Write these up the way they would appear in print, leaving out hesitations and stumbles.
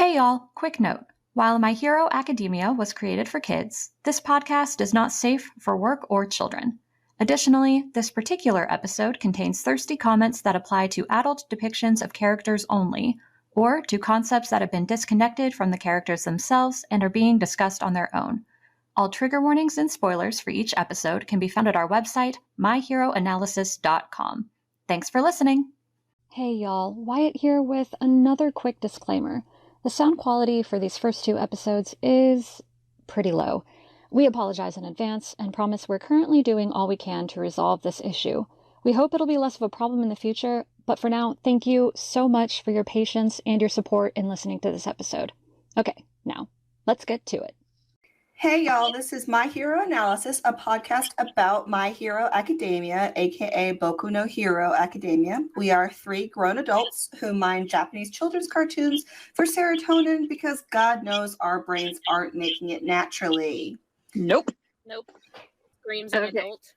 Hey y'all, quick note. While My Hero Academia was created for kids, this podcast is not safe for work or children. Additionally, this particular episode contains thirsty comments that apply to adult depictions of characters only, or to concepts that have been disconnected from the characters themselves and are being discussed on their own. All trigger warnings and spoilers for each episode can be found at our website, myheroanalysis.com. Thanks for listening! Hey y'all, Wyatt here with another quick disclaimer. The sound quality for these first two episodes is pretty low. We apologize in advance and promise we're currently doing all we can to resolve this issue. We hope it'll be less of a problem in the future, but for now, thank you so much for your patience and your support in listening to this episode. Okay, now, let's get to it. Hey y'all, this is My Hero Analysis, a podcast about My Hero Academia, aka Boku no Hero Academia. We are three grown adults who mine Japanese children's cartoons for serotonin because God knows our brains aren't making it naturally. Nope. Screams an adult.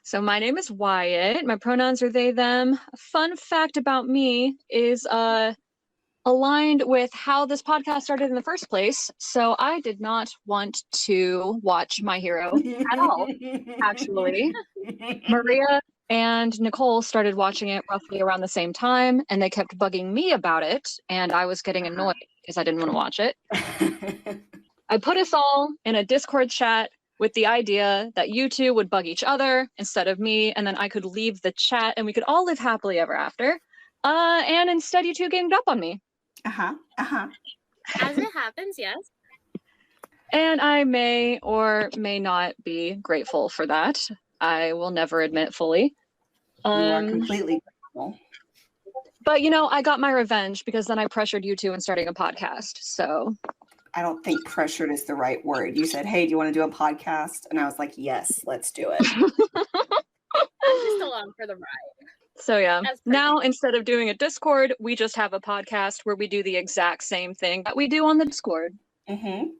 So my name is Wyatt. My pronouns are they, them. A fun fact about me is aligned with how this podcast started in the first place. So I did not want to watch My Hero at all, actually. Maria and Nicole started watching it roughly around the same time, and they kept bugging me about it, and I was getting annoyed because I didn't want to watch it. I put us all in a Discord chat with the idea that you two would bug each other instead of me, and then I could leave the chat and we could all live happily ever after. And instead you two ganged up on me. As it happens, yes. And I may or may not be grateful for that. I will never admit fully. You are completely grateful. But, you know, I got my revenge because then I pressured you two in starting a podcast, so... I don't think pressured is the right word. You said, hey, do you want to do a podcast? And I was like, yes, let's do it. I'm just along for the ride. So yeah, now instead of doing a Discord, we just have a podcast where we do the exact same thing that we do on the Discord. I'm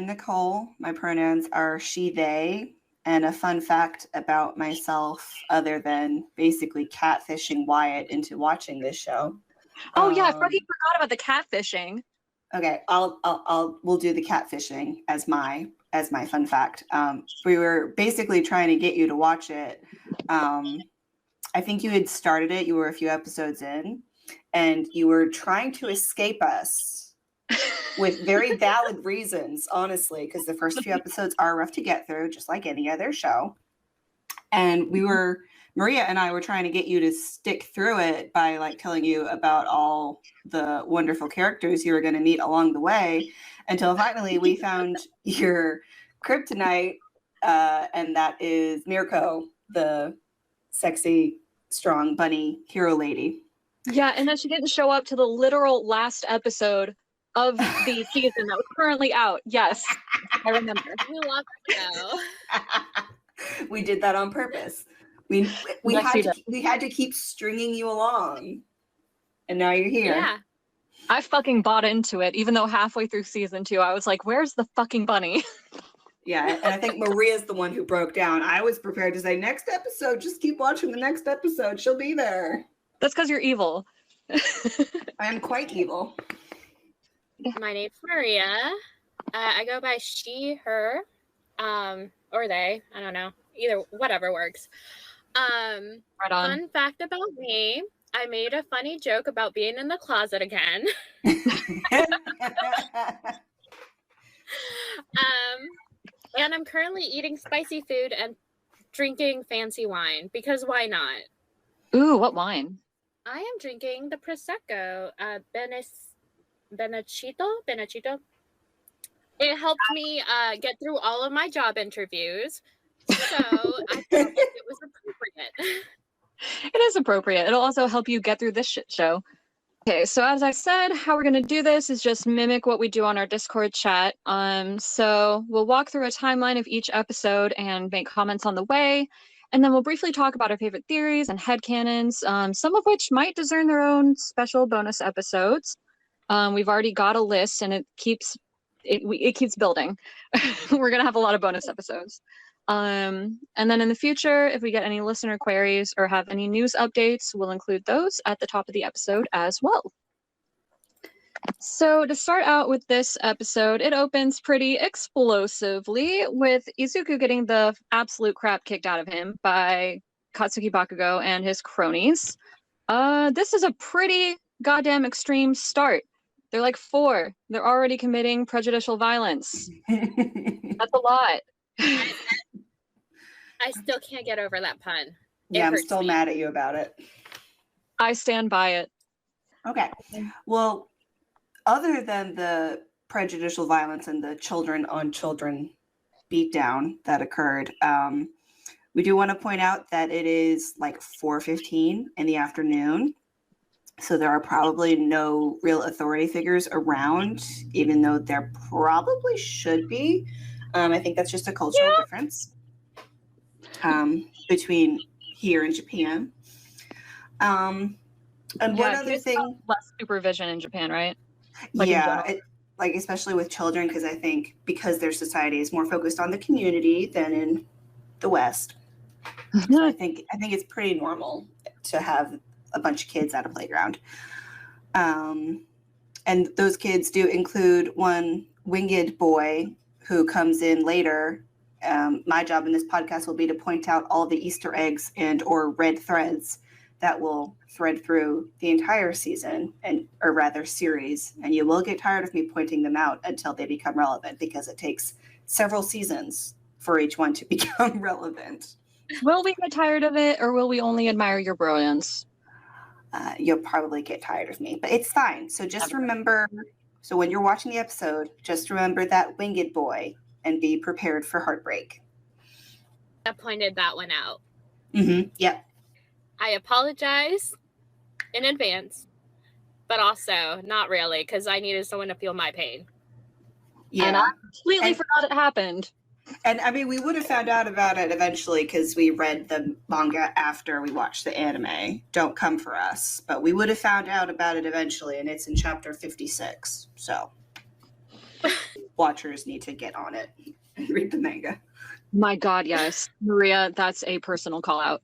Nicole. My pronouns are she, they. And a fun fact about myself, other than basically catfishing Wyatt into watching this show. Oh yeah, I fucking forgot about the catfishing. Okay, we'll do the catfishing as my fun fact. We were basically trying to get you to watch it. I think you had started it. You were a few episodes in, and you were trying to escape us with very valid reasons, honestly, because the first few episodes are rough to get through, just like any other show. And Maria and I were trying to get you to stick through it by like telling you about all the wonderful characters you were going to meet along the way, until finally we found your kryptonite, and that is Mirko, the sexy, strong bunny hero lady. Yeah, and then she didn't show up to the literal last episode of the season that was currently out. Yes, I remember. You love it though. We did that on purpose. We had to keep stringing you along, and now you're here. Yeah, I fucking bought into it, even though halfway through season 2, I was like, "Where's the fucking bunny?" Yeah, and I think Maria's the one who broke down. I was prepared to say, next episode, just keep watching the next episode. She'll be there. That's because you're evil. I am quite evil. my name's Maria. I go by she, her, or they. I don't know. Either, whatever works. Right on. Fun fact about me, I made a funny joke about being in the closet again. And I'm currently eating spicy food and drinking fancy wine, because why not? Ooh, what wine? I am drinking the Prosecco, Benacito. It helped me get through all of my job interviews, so I felt like it was appropriate. It is appropriate. It'll also help you get through this shit show. Okay, so as I said, how we're going to do this is just mimic what we do on our Discord chat. So we'll walk through a timeline of each episode and make comments on the way, and then we'll briefly talk about our favorite theories and headcanons, some of which might deserve their own special bonus episodes. We've already got a list, and it keeps building. We're going to have a lot of bonus episodes. And then in the future, if we get any listener queries or have any news updates, we'll include those at the top of the episode as well. So to start out with this episode, it opens pretty explosively with Izuku getting the absolute crap kicked out of him by Katsuki Bakugo and his cronies. This is a pretty goddamn extreme start. They're like 4. They're already committing prejudicial violence. That's a lot. I still can't get over that pun. Yeah, I'm still mad at you about it. I stand by it. Okay. Well, other than the prejudicial violence and the children on children beatdown that occurred, we do want to point out that it is like 4:15 in the afternoon. So there are probably no real authority figures around, even though there probably should be. I think that's just a cultural difference between here and Japan. And one other thing, less supervision in Japan, right? Like especially with children, because I think because their society is more focused on the community than in the West. So I think it's pretty normal to have a bunch of kids at a playground. And those kids do include one winged boy who comes in later. My job in this podcast will be to point out all the Easter eggs and or red threads that will thread through the entire season or rather series. And you will get tired of me pointing them out until they become relevant, because it takes several seasons for each one to become relevant. Will we get tired of it, or will we only admire your brilliance? You'll probably get tired of me, but it's fine. So just remember, so when you're watching the episode, just remember that winged boy and be prepared for heartbreak. I pointed that one out. Mm-hmm. Yep. I apologize in advance, but also not really, because I needed someone to feel my pain. Yeah. And I completely forgot it happened. And I mean, we would have found out about it eventually because we read the manga after we watched the anime. Don't come for us. But we would have found out about it eventually, and it's in chapter 56. So watchers need to get on it and read the manga. My God, yes. Maria, that's a personal call out.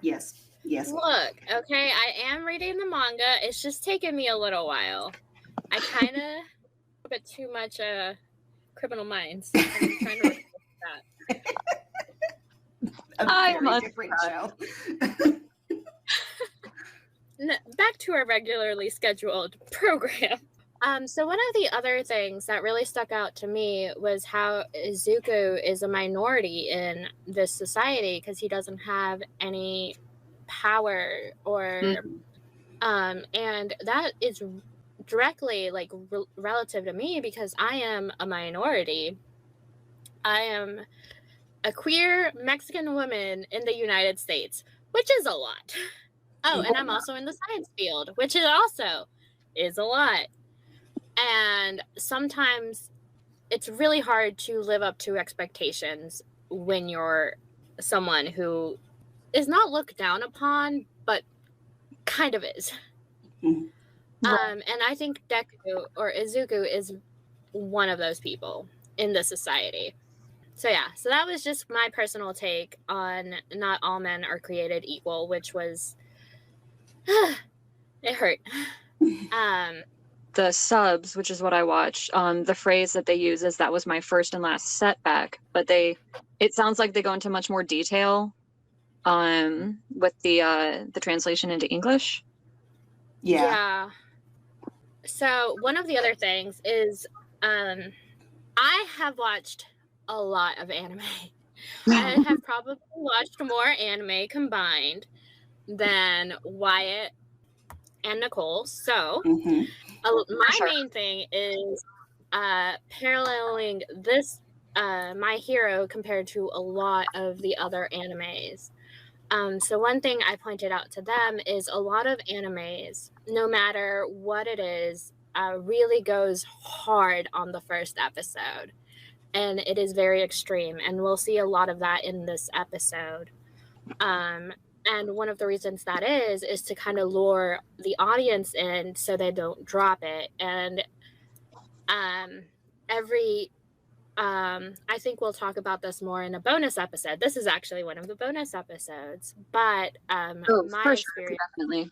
Yes. Look, okay, I am reading the manga. It's just taken me a little while. I kind of a bit too much Criminal Minds. I'm trying to work with that. I'm a different show. Back to our regularly scheduled program. So one of the other things that really stuck out to me was how Izuku is a minority in this society because he doesn't have any power or and that is directly like relative to me because I am a minority. I am a queer Mexican woman in the United States, which is a lot. Oh, and I'm also in the science field, which is also is a lot. And sometimes it's really hard to live up to expectations when you're someone who is not looked down upon, but kind of is. And I think Deku or Izuku is one of those people in the society. So yeah, so that was just my personal take on not all men are created equal, which was it hurt. The subs, which is what I watched, the phrase that they use is that was my first and last setback, but it sounds like they go into much more detail with the translation into English. Yeah. So one of the other things is I have watched a lot of anime. I have probably watched more anime combined than Wyatt and Nicole. So my main thing is paralleling this My Hero compared to a lot of the other animes. So one thing I pointed out to them is a lot of animes, no matter what it is, really goes hard on the first episode. And it is very extreme. And we'll see a lot of that in this episode. And one of the reasons that is to kind of lure the audience in so they don't drop it. And I think we'll talk about this more in a bonus episode. This is actually one of the bonus episodes, but my experience, definitely.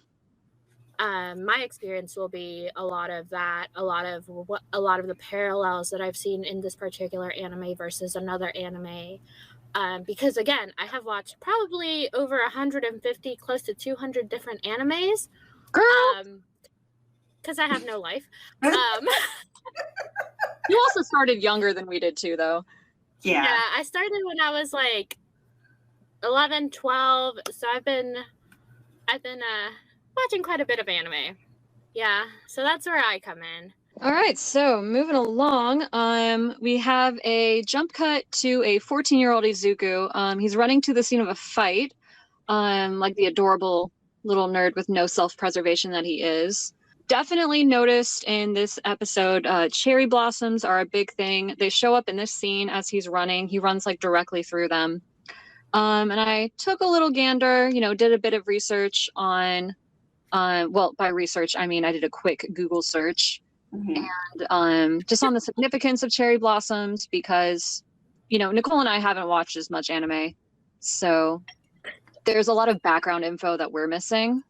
my experience will be a lot of that, a lot of the parallels that I've seen in this particular anime versus another anime. Because again, I have watched probably over 150, close to 200 different animes. Girl, because I have no life. you also started younger than we did too, though. Yeah. I started when I was like 11, 12. So I've been watching quite a bit of anime. Yeah, so that's where I come in. All right, so moving along, we have a jump cut to a 14-year-old Izuku. He's running to the scene of a fight, like the adorable little nerd with no self-preservation that he is. Definitely noticed in this episode, cherry blossoms are a big thing. They show up in this scene as he's running. He runs like directly through them. And I took a little gander, did a bit of research on, well, by research, I mean I did a quick Google search. Mhm. And just on the significance of cherry blossoms, because Nicole and I haven't watched as much anime, so there's a lot of background info that we're missing.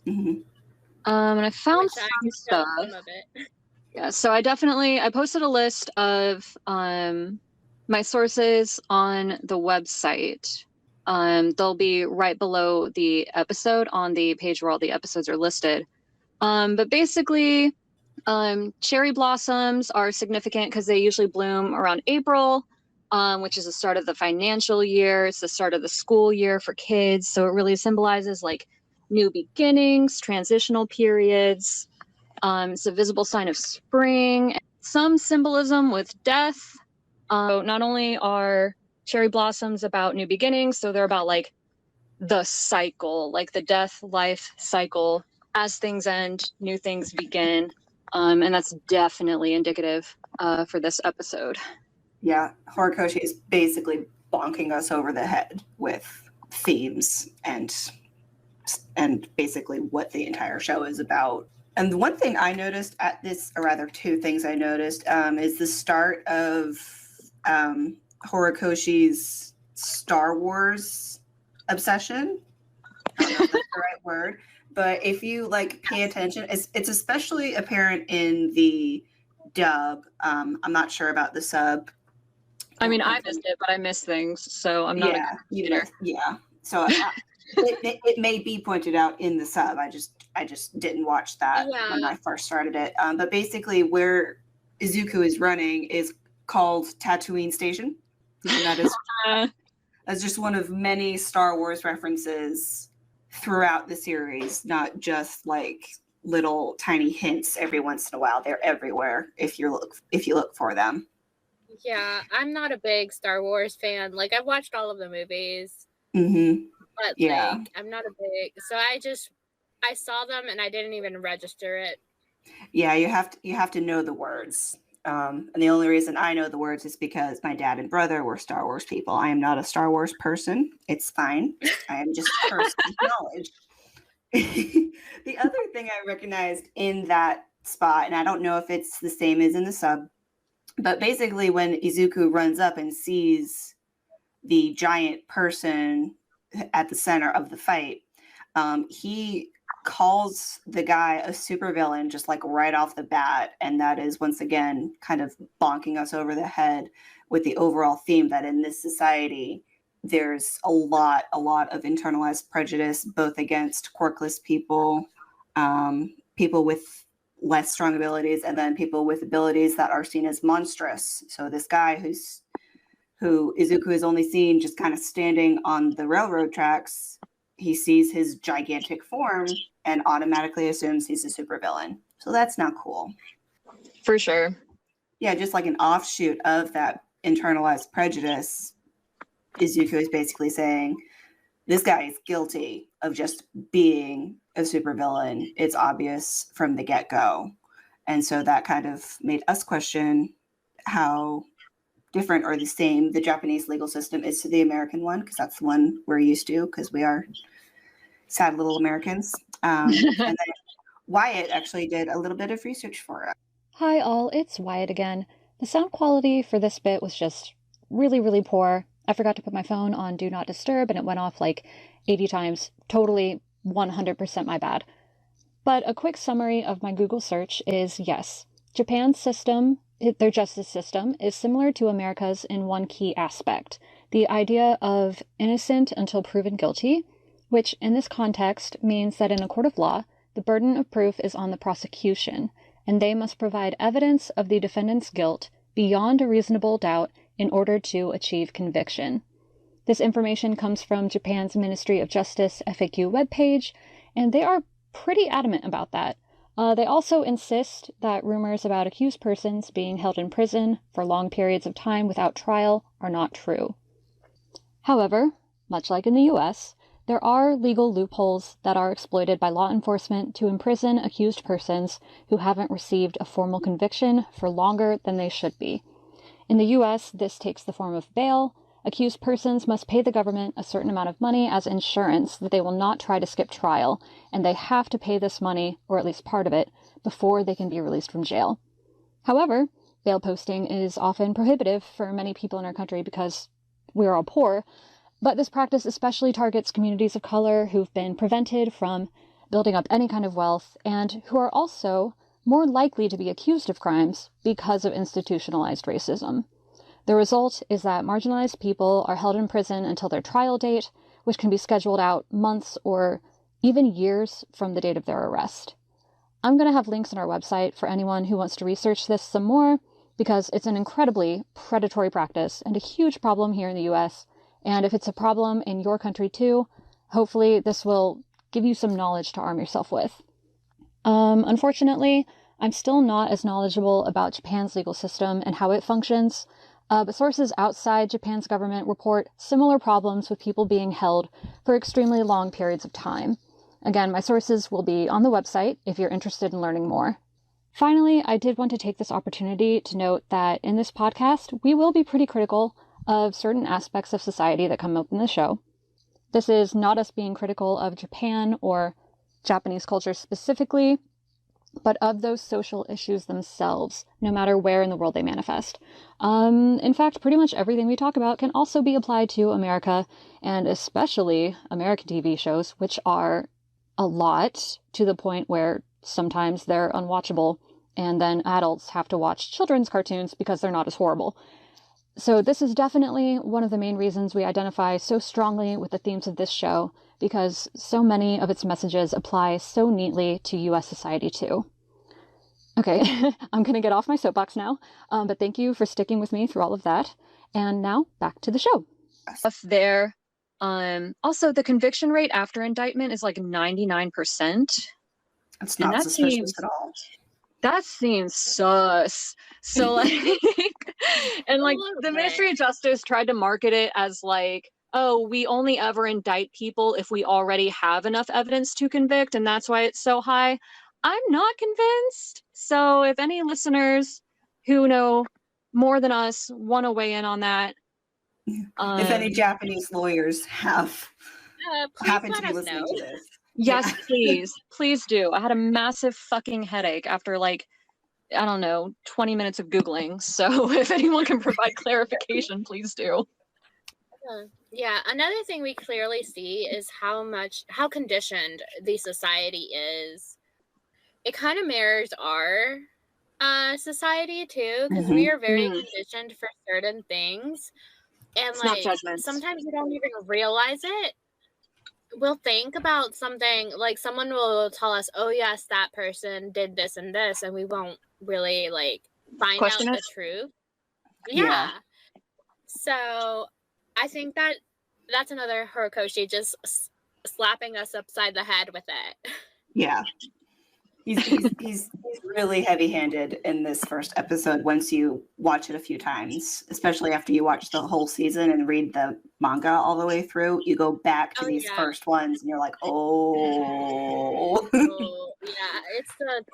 Mhm. And I found Which I some know stuff. some of it. Yeah, so I posted a list of my sources on the website. They'll be right below the episode on the page where all the episodes are listed. But basically, cherry blossoms are significant because they usually bloom around April, which is the start of the financial year. It's the start of the school year for kids. So it really symbolizes like new beginnings, transitional periods. It's a visible sign of spring. Some symbolism with death. So not only are cherry blossoms about new beginnings, so they're about like the cycle, like the death life cycle. As things end, new things begin. And that's definitely indicative for this episode. Yeah, Horikoshi is basically bonking us over the head with themes and basically what the entire show is about. And the one thing I noticed at this, or rather two things I noticed, is the start of Horikoshi's Star Wars obsession. I don't know if that's the right word, but if you like pay attention, it's especially apparent in the dub. I'm not sure about the sub. I mean, I missed it, but I miss things, so I'm not. Yeah. So it may be pointed out in the sub. I just didn't watch that when I first started it. But basically, where Izuku is running is called Tatooine Station, and that is that's just one of many Star Wars references throughout the series, not just like little tiny hints every once in a while. They're everywhere if you look for them. Yeah, I'm not a big Star Wars fan. Like, I've watched all of the movies. Mm-hmm. But yeah, like, I'm not a big. So I saw them and I didn't even register it. Yeah, you have to know the words. And the only reason I know the words is because my dad and brother were Star Wars people. I am not a Star Wars person. It's fine. I am just personal knowledge. The other thing I recognized in that spot, and I don't know if it's the same as in the sub, but basically when Izuku runs up and sees the giant person at the center of the fight, he calls the guy a supervillain just like right off the bat, and that is once again kind of bonking us over the head with the overall theme that in this society there's a lot of internalized prejudice, both against quirkless people, people with less strong abilities, and then people with abilities that are seen as monstrous. So this guy who Izuku is only seen just kind of standing on the railroad tracks, he sees his gigantic form and automatically assumes he's a supervillain. So that's not cool. For sure. Yeah, just like an offshoot of that internalized prejudice, Izuku is basically saying, this guy is guilty of just being a supervillain. It's obvious from the get-go. And so that kind of made us question how different or the same the Japanese legal system is to the American one, because that's the one we're used to, because we are sad little Americans. And then Wyatt actually did a little bit of research for us. Hi all, it's Wyatt again. The sound quality for this bit was just really, really poor. I forgot to put my phone on Do Not Disturb and it went off like 80 times. Totally 100% my bad. But a quick summary of my Google search is yes, Japan's system, their justice system, is similar to America's in one key aspect, the idea of innocent until proven guilty, which in this context means that in a court of law, the burden of proof is on the prosecution, and they must provide evidence of the defendant's guilt beyond a reasonable doubt in order to achieve conviction. This information comes from Japan's Ministry of Justice FAQ webpage, and they are pretty adamant about that. They also insist that rumors about accused persons being held in prison for long periods of time without trial are not true. However, much like in the US, there are legal loopholes that are exploited by law enforcement to imprison accused persons who haven't received a formal conviction for longer than they should be. In the US, this takes the form of bail. Accused persons must pay the government a certain amount of money as insurance that they will not try to skip trial, and they have to pay this money, or at least part of it, before they can be released from jail. However, bail posting is often prohibitive for many people in our country because we're all poor, but this practice especially targets communities of color who've been prevented from building up any kind of wealth and who are also more likely to be accused of crimes because of institutionalized racism. The result is that marginalized people are held in prison until their trial date, which can be scheduled out months or even years from the date of their arrest. I'm going to have links on our website for anyone who wants to research this some more, because it's an incredibly predatory practice and a huge problem here in the US. And if it's a problem in your country too, hopefully this will give you some knowledge to arm yourself with. Unfortunately, I'm still not as knowledgeable about Japan's legal system and how it functions. But sources outside Japan's government report similar problems with people being held for extremely long periods of time. Again, my sources will be on the website if you're interested in learning more. Finally, I did want to take this opportunity to note that in this podcast, we will be pretty critical of certain aspects of society that come up in the show. This is not us being critical of Japan or Japanese culture specifically, but of those social issues themselves, no matter where in the world they manifest. In fact, pretty much everything we talk about can also be applied to America, and especially American TV shows, which are a lot, to the point where sometimes they're unwatchable, and then adults have to watch children's cartoons because they're not as horrible. So this is definitely one of the main reasons we identify so strongly with the themes of this show, because so many of its messages apply so neatly to US society too. Okay, I'm going to get off my soapbox now, but thank you for sticking with me through all of that. And now, back to the show. There. Also, the conviction rate after indictment is like 99%. It's not suspicious at all. That seems sus. So like, and like the Ministry of Justice tried to market it as like, oh, we only ever indict people if we already have enough evidence to convict, and that's why it's so high. I'm not convinced. So if any listeners who know more than us want to weigh in on that. If any Japanese lawyers happen to be listening to this. Yes, please. Please do. I had a massive fucking headache after like, I don't know, 20 minutes of Googling. So if anyone can provide clarification, please do. Yeah, another thing we clearly see is how conditioned the society is. It kind of mirrors our society too, because we are very conditioned for certain things. And It's like not sometimes we don't even realize it. We'll think about something, like someone will tell us, oh yes, that person did this and this, and we won't really like find Question out it? the truth. Yeah. So I think that's another Horikoshi just slapping us upside the head with it. Yeah. He's really heavy-handed in this first episode once you watch it a few times, especially after you watch the whole season and read the manga all the way through. You go back to these first ones and you're like, oh. Yeah, it's the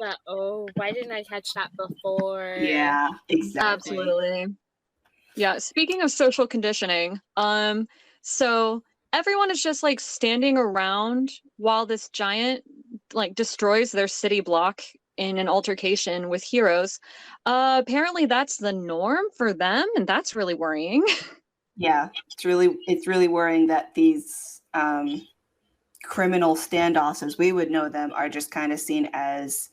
why didn't I catch that before? Yeah, exactly. Absolutely. Yeah, speaking of social conditioning, so everyone is just like standing around while this giant like destroys their city block in an altercation with heroes. Apparently that's the norm for them, and that's really worrying. Yeah, it's really worrying that these criminal standoffs as we would know them are just kind of seen as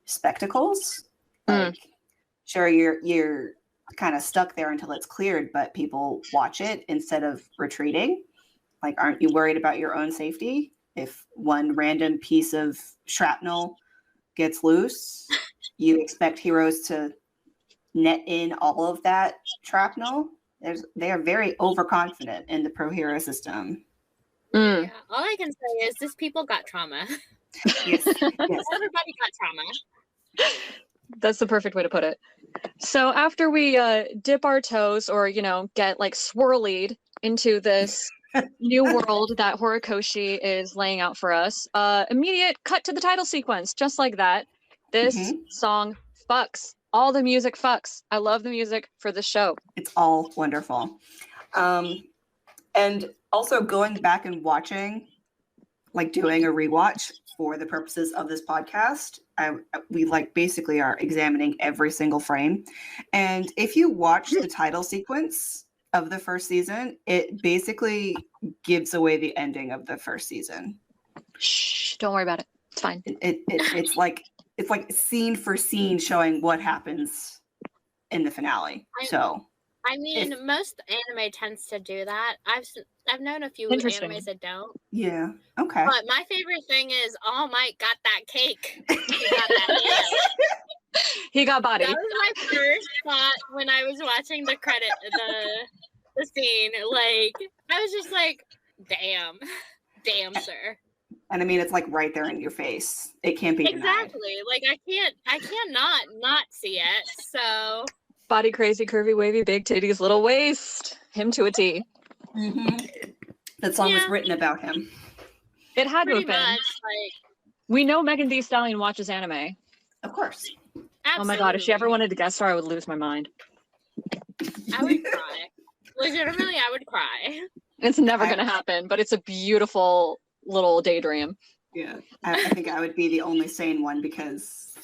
spectacles. Like, sure, you're kind of stuck there until it's cleared, but people watch it instead of retreating. Like, aren't you worried about your own safety? If one random piece of shrapnel gets loose, you expect heroes to net in all of that shrapnel. They are very overconfident in the pro hero system. Yeah, all I can say is these people got trauma. Yes, yes. Everybody got trauma. That's the perfect way to put it. So after we dip our toes or, get like swirlied into this new world that Horikoshi is laying out for us, immediate cut to the title sequence, just like that. This song fucks. All the music fucks. I love the music for the show. It's all wonderful. And also going back and watching, like doing a rewatch for the purposes of this podcast, we like basically are examining every single frame. And if you watch the title sequence of the first season, it basically gives away the ending of the first season. Shh, don't worry about it. It's fine. It's like scene for scene showing what happens in the finale. I mean, most anime tends to do that. I've known a few animes that don't. Yeah. Okay. But my favorite thing is All Might got that cake. He got that He got body. That was my first thought when I was watching the scene. Like, I was just like, damn, sir. And I mean, it's like right there in your face. It can't be denied. Exactly. Like, I can't not see it. So. Body crazy, curvy, wavy, big titties, little waist. Him to a T. That song was written about him. It had to have been. Like, we know Megan Thee Stallion watches anime. Of course. Absolutely. Oh my god, if she ever wanted to guest star, I would lose my mind. I would cry. Legitimately, I would cry. It's never going to happen, but it's a beautiful little daydream. Yeah. I think I would be the only sane one because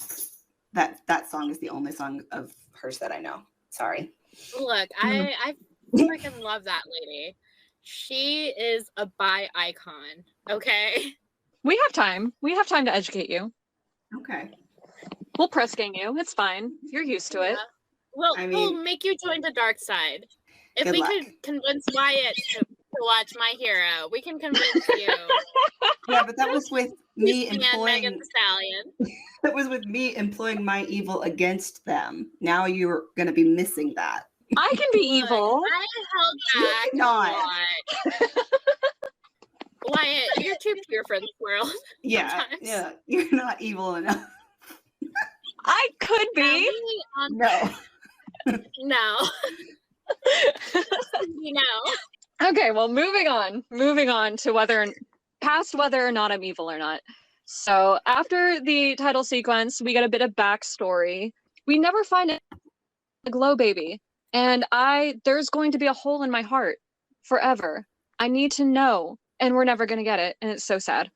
that song is the only song of hers that I know. Sorry. Look, I freaking love that lady. She is a bi icon. Okay. We have time. We have time to educate you. Okay. We'll press gang you. It's fine. You're used to it. We'll make you join the dark side. If Good we luck. could convince Wyatt to watch My Hero, we can convince you. Yeah, but that was with me And employing. Megan Thee Stallion. That was with me employing my evil against them. Now you're going to be missing that. I can be evil. I held back Not. a lot. Wyatt, you're too pure for this world. Yeah, Sometimes. yeah. You're not evil enough. I could be. No. No. No. Okay, well, moving on to past whether or not I'm evil or not. So after the title sequence, we get a bit of backstory. We never find a glow baby, and there's going to be a hole in my heart forever. I need to know, and we're never going to get it, and it's so sad.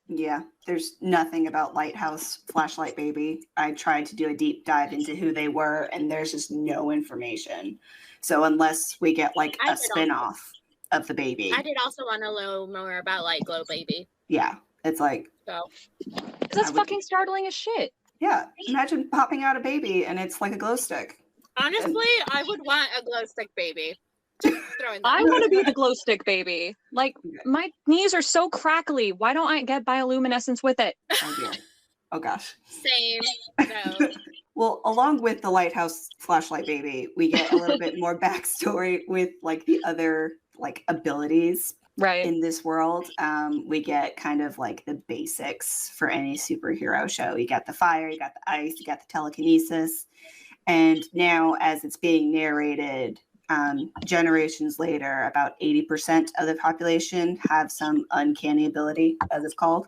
Yeah, there's nothing about Lighthouse Flashlight Baby. I tried to do a deep dive into who they were, and there's just no information. So unless we get like a spin-off of the baby. I did also want to know more about like Glow Baby. Yeah, it's like. So. That's fucking startling as shit. Yeah, imagine popping out a baby and it's like a glow stick. Honestly, I would want a glow stick baby. I want to be the glow stick baby. Like, my knees are so crackly. Why don't I get bioluminescence with it? Oh dear. Oh gosh. Same. No. Well, along with the Lighthouse Flashlight Baby, we get a little bit more backstory with like the other like abilities in this world. We get kind of like the basics for any superhero show. You got the fire, you got the ice, you got the telekinesis. And now as it's being narrated, generations later, about 80% of the population have some uncanny ability, as it's called.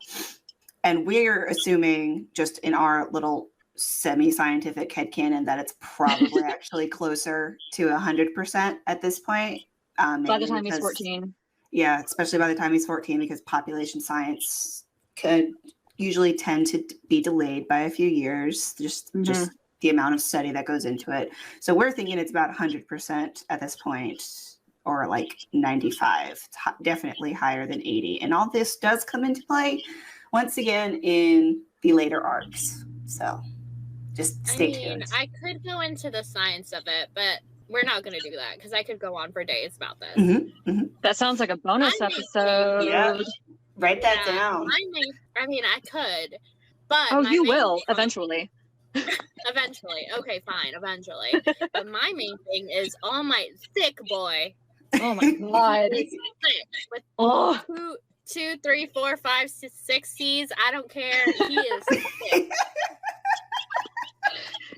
And we're assuming, just in our little semi-scientific headcanon, that it's probably actually closer to 100% at this point. By the time he's 14. Yeah, especially by the time he's 14, because population science could usually tend to be delayed by a few years, just the amount of study that goes into it. So we're thinking it's about 100% at this point, or like 95. It's definitely higher than 80. And all this does come into play once again in the later arcs. So just stay tuned. I could go into the science of it, but we're not going to do that because I could go on for days about this. That sounds like a bonus episode. Yeah. Write that down. I could, but you will eventually. Eventually. Okay, fine. Eventually. But my main thing is All Might thick boy. Oh my god. He's thick with 2, 3, 4, 5, 6 C's. I don't care. He is thick.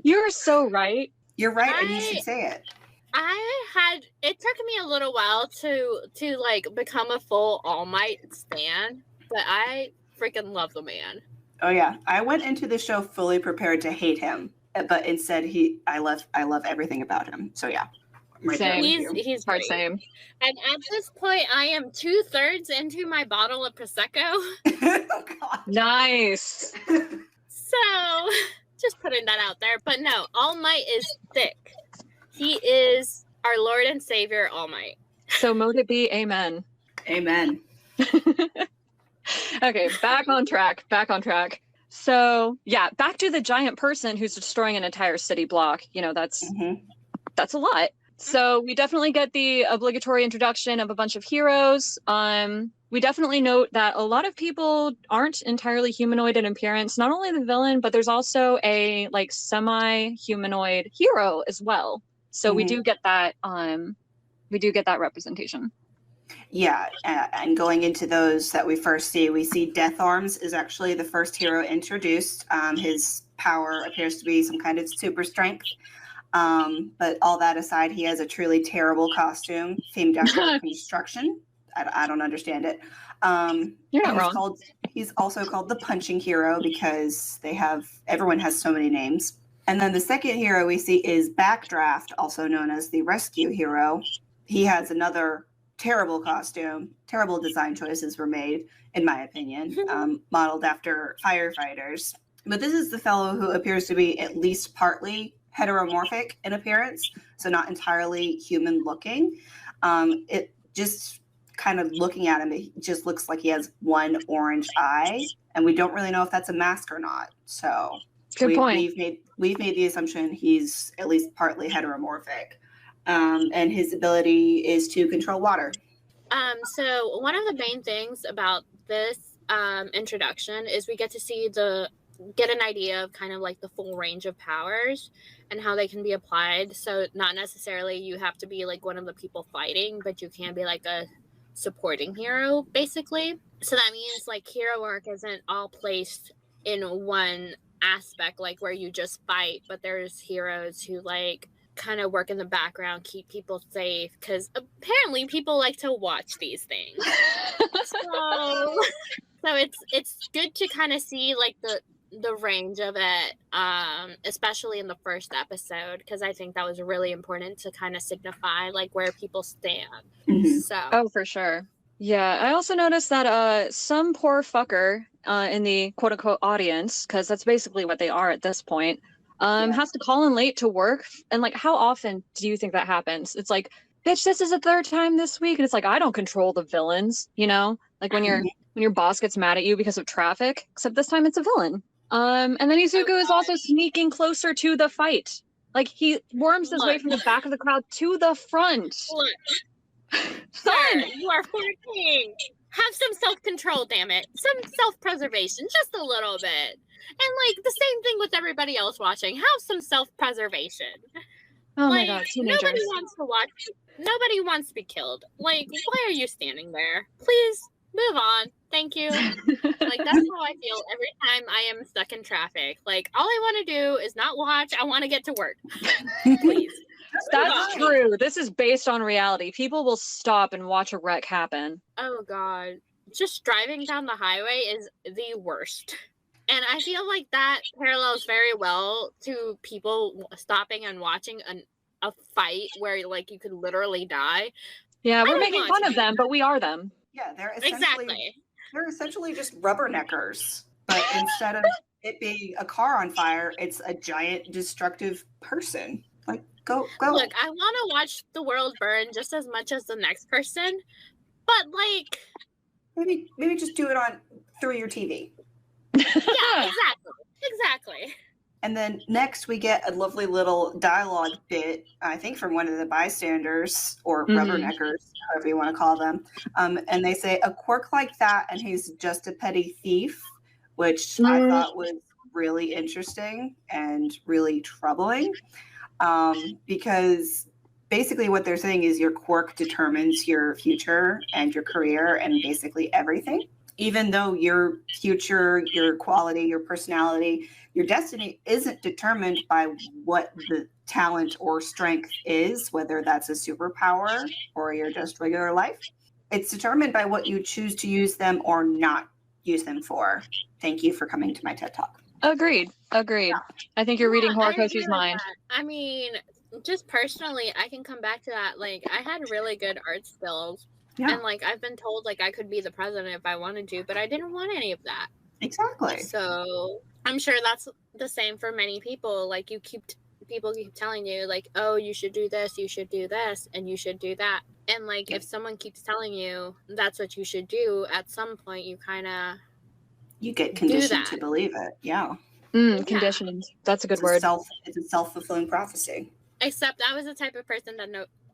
You're so right. You're right, and you should say it. It took me a little while to like become a full All Might stan, but I freaking love the man. Oh yeah, I went into the show fully prepared to hate him, but instead I love everything about him. So yeah, same. He's hard great. same. And at this point, I am 2/3 into my bottle of prosecco. Oh, God. Nice. So just putting that out there. But no, All Might is thick. He is our Lord and Savior, All Might. So mote it be, amen. Amen. Okay, back on track. So yeah, back to the giant person who's destroying an entire city block. You know, that's a lot. So we definitely get the obligatory introduction of a bunch of heroes. We definitely note that a lot of people aren't entirely humanoid in appearance. Not only the villain, but there's also a like semi-humanoid hero as well. So we do get that. We do get that representation. Yeah, and going into those that we first see, we see Death Arms is actually the first hero introduced. His power appears to be some kind of super strength. But all that aside, he has a truly terrible costume themed after construction. I don't understand it. You're not wrong. He's also called the Punching Hero because everyone has so many names. And then the second hero we see is Backdraft, also known as the Rescue Hero. He has another terrible costume. Terrible design choices were made, in my opinion, modeled after firefighters. But this is the fellow who appears to be at least partly heteromorphic in appearance, so not entirely human looking. It just kind of looking at him, it just looks like he has one orange eye, and we don't really know if that's a mask or not. So good point. We've made the assumption he's at least partly heteromorphic. And his ability is to control water. So one of the main things about this introduction is we get to get an idea of kind of like the full range of powers and how they can be applied. So not necessarily you have to be like one of the people fighting, but you can be like a supporting hero, basically. So that means like hero arc isn't all placed in one aspect, like where you just fight, but there's heroes who like kind of work in the background, keep people safe, because apparently people like to watch these things. so it's good to kind of see like the range of it, especially in the first episode, because I think that was really important to kind of signify like where people stand. So for sure. Yeah, I also noticed that some poor fucker in the quote unquote audience, because that's basically what they are at this point, has to call in late to work. And like, how often do you think that happens? It's like, bitch, this is the third time this week. And it's like, I don't control the villains, you know, like when your boss gets mad at you because of traffic, except this time it's a villain. And then Izuku is also sneaking closer to the fight. Like he worms his way from the back of the crowd to the front. Sir, you are 14. Have some self-control, damn it. Some self-preservation, just a little bit. And like the same thing with everybody else watching. Have some self-preservation. Oh my god, teenagers. Nobody wants to watch. Nobody wants to be killed. Like, why are you standing there? Please move on. Thank you. Like that's how I feel every time I am stuck in traffic. Like all I want to do is not watch. I want to get to work. Please. That's true. This is based on reality. People will stop and watch a wreck happen. Oh god. Just driving down the highway is the worst. And I feel like that parallels very well to people stopping and watching a fight where like you could literally die. Yeah, we're making fun of them, but we are them. Yeah, they're essentially just rubberneckers. But instead of it being a car on fire, it's a giant destructive person. Like, go. Look, I want to watch the world burn just as much as the next person, but like, maybe just do it through your TV. yeah, exactly. And then next we get a lovely little dialogue bit, I think from one of the bystanders or rubberneckers, however you want to call them. And they say, a quirk like that and he's just a petty thief, which I thought was really interesting and really troubling. Because basically what they're saying is your quirk determines your future and your career and basically everything. Even though your future, your quality, your personality, your destiny isn't determined by what the talent or strength is, whether that's a superpower or your just regular life. It's determined by what you choose to use them or not use them for. Thank you for coming to my TED Talk. Agreed. Yeah. I think you're reading I agree Horikoshi's with mind. that. I mean, just personally, I can come back to that. Like, I had really good art skills. Yeah. And like I've been told like I could be the president if I wanted to, but I didn't want any of that. Exactly. So I'm sure that's the same for many people. Like people keep telling you like, oh, you should do this, and you should do that. And like if someone keeps telling you that's what you should do, at some point you get conditioned to believe it. Yeah. Conditioned. That's a good word. It's a self-fulfilling prophecy. Except I was the type of person that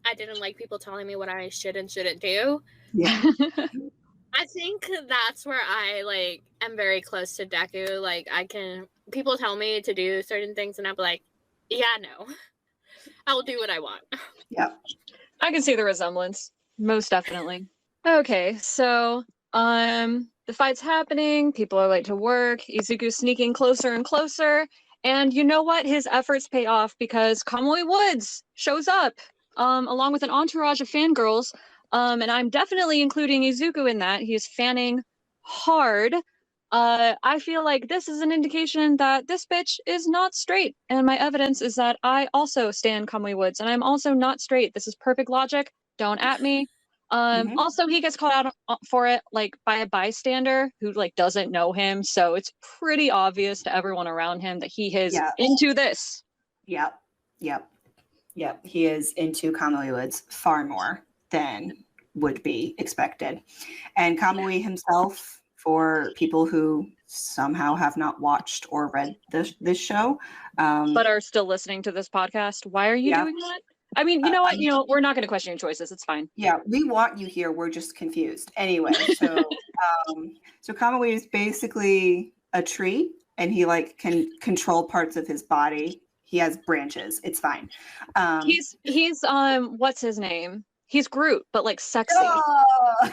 I didn't like people telling me what I should and shouldn't do. Yeah. I think that's where I like am very close to Deku. Like people tell me to do certain things and I'm like, yeah, no. I will do what I want. Yeah. I can see the resemblance. Most definitely. Okay, so the fight's happening, people are late to work, Izuku's sneaking closer and closer, and you know what? His efforts pay off because Kamui Woods shows up. Along with an entourage of fangirls, and I'm definitely including Izuku in that. He's fanning hard. I feel like this is an indication that this bitch is not straight, and my evidence is that I also stan Kamui Woods, and I'm also not straight. This is perfect logic. Don't at me. Also, he gets called out for it, like, by a bystander who, like, doesn't know him, so it's pretty obvious to everyone around him that he is into this. Yep. He is into Kamui Woods far more than would be expected. And Kamui himself, for people who somehow have not watched or read this show, but are still listening to this podcast, why are you doing that? I mean, you know what? We're not going to question your choices. It's fine. Yeah, we want you here. We're just confused. Anyway, so Kamui is basically a tree, and he like can control parts of his body. He has branches. It's fine. He's what's his name? He's Groot, but like sexy. Oh,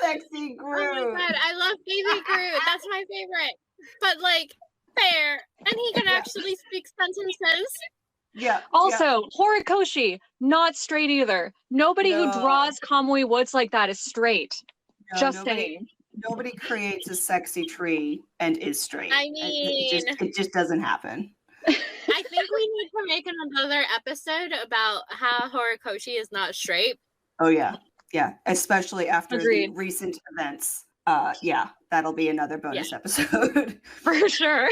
sexy Groot. Oh my god, I love baby Groot. That's my favorite. But like fair, and he can actually speak sentences. Yeah. Also, Horikoshi, not straight either. Nobody who draws Kamui Woods like that is straight. No, just saying. Nobody creates a sexy tree and is straight. I mean, it just doesn't happen. I think we need to make another episode about how Horikoshi is not straight. Oh yeah, especially after the recent events. That'll be another bonus episode for sure.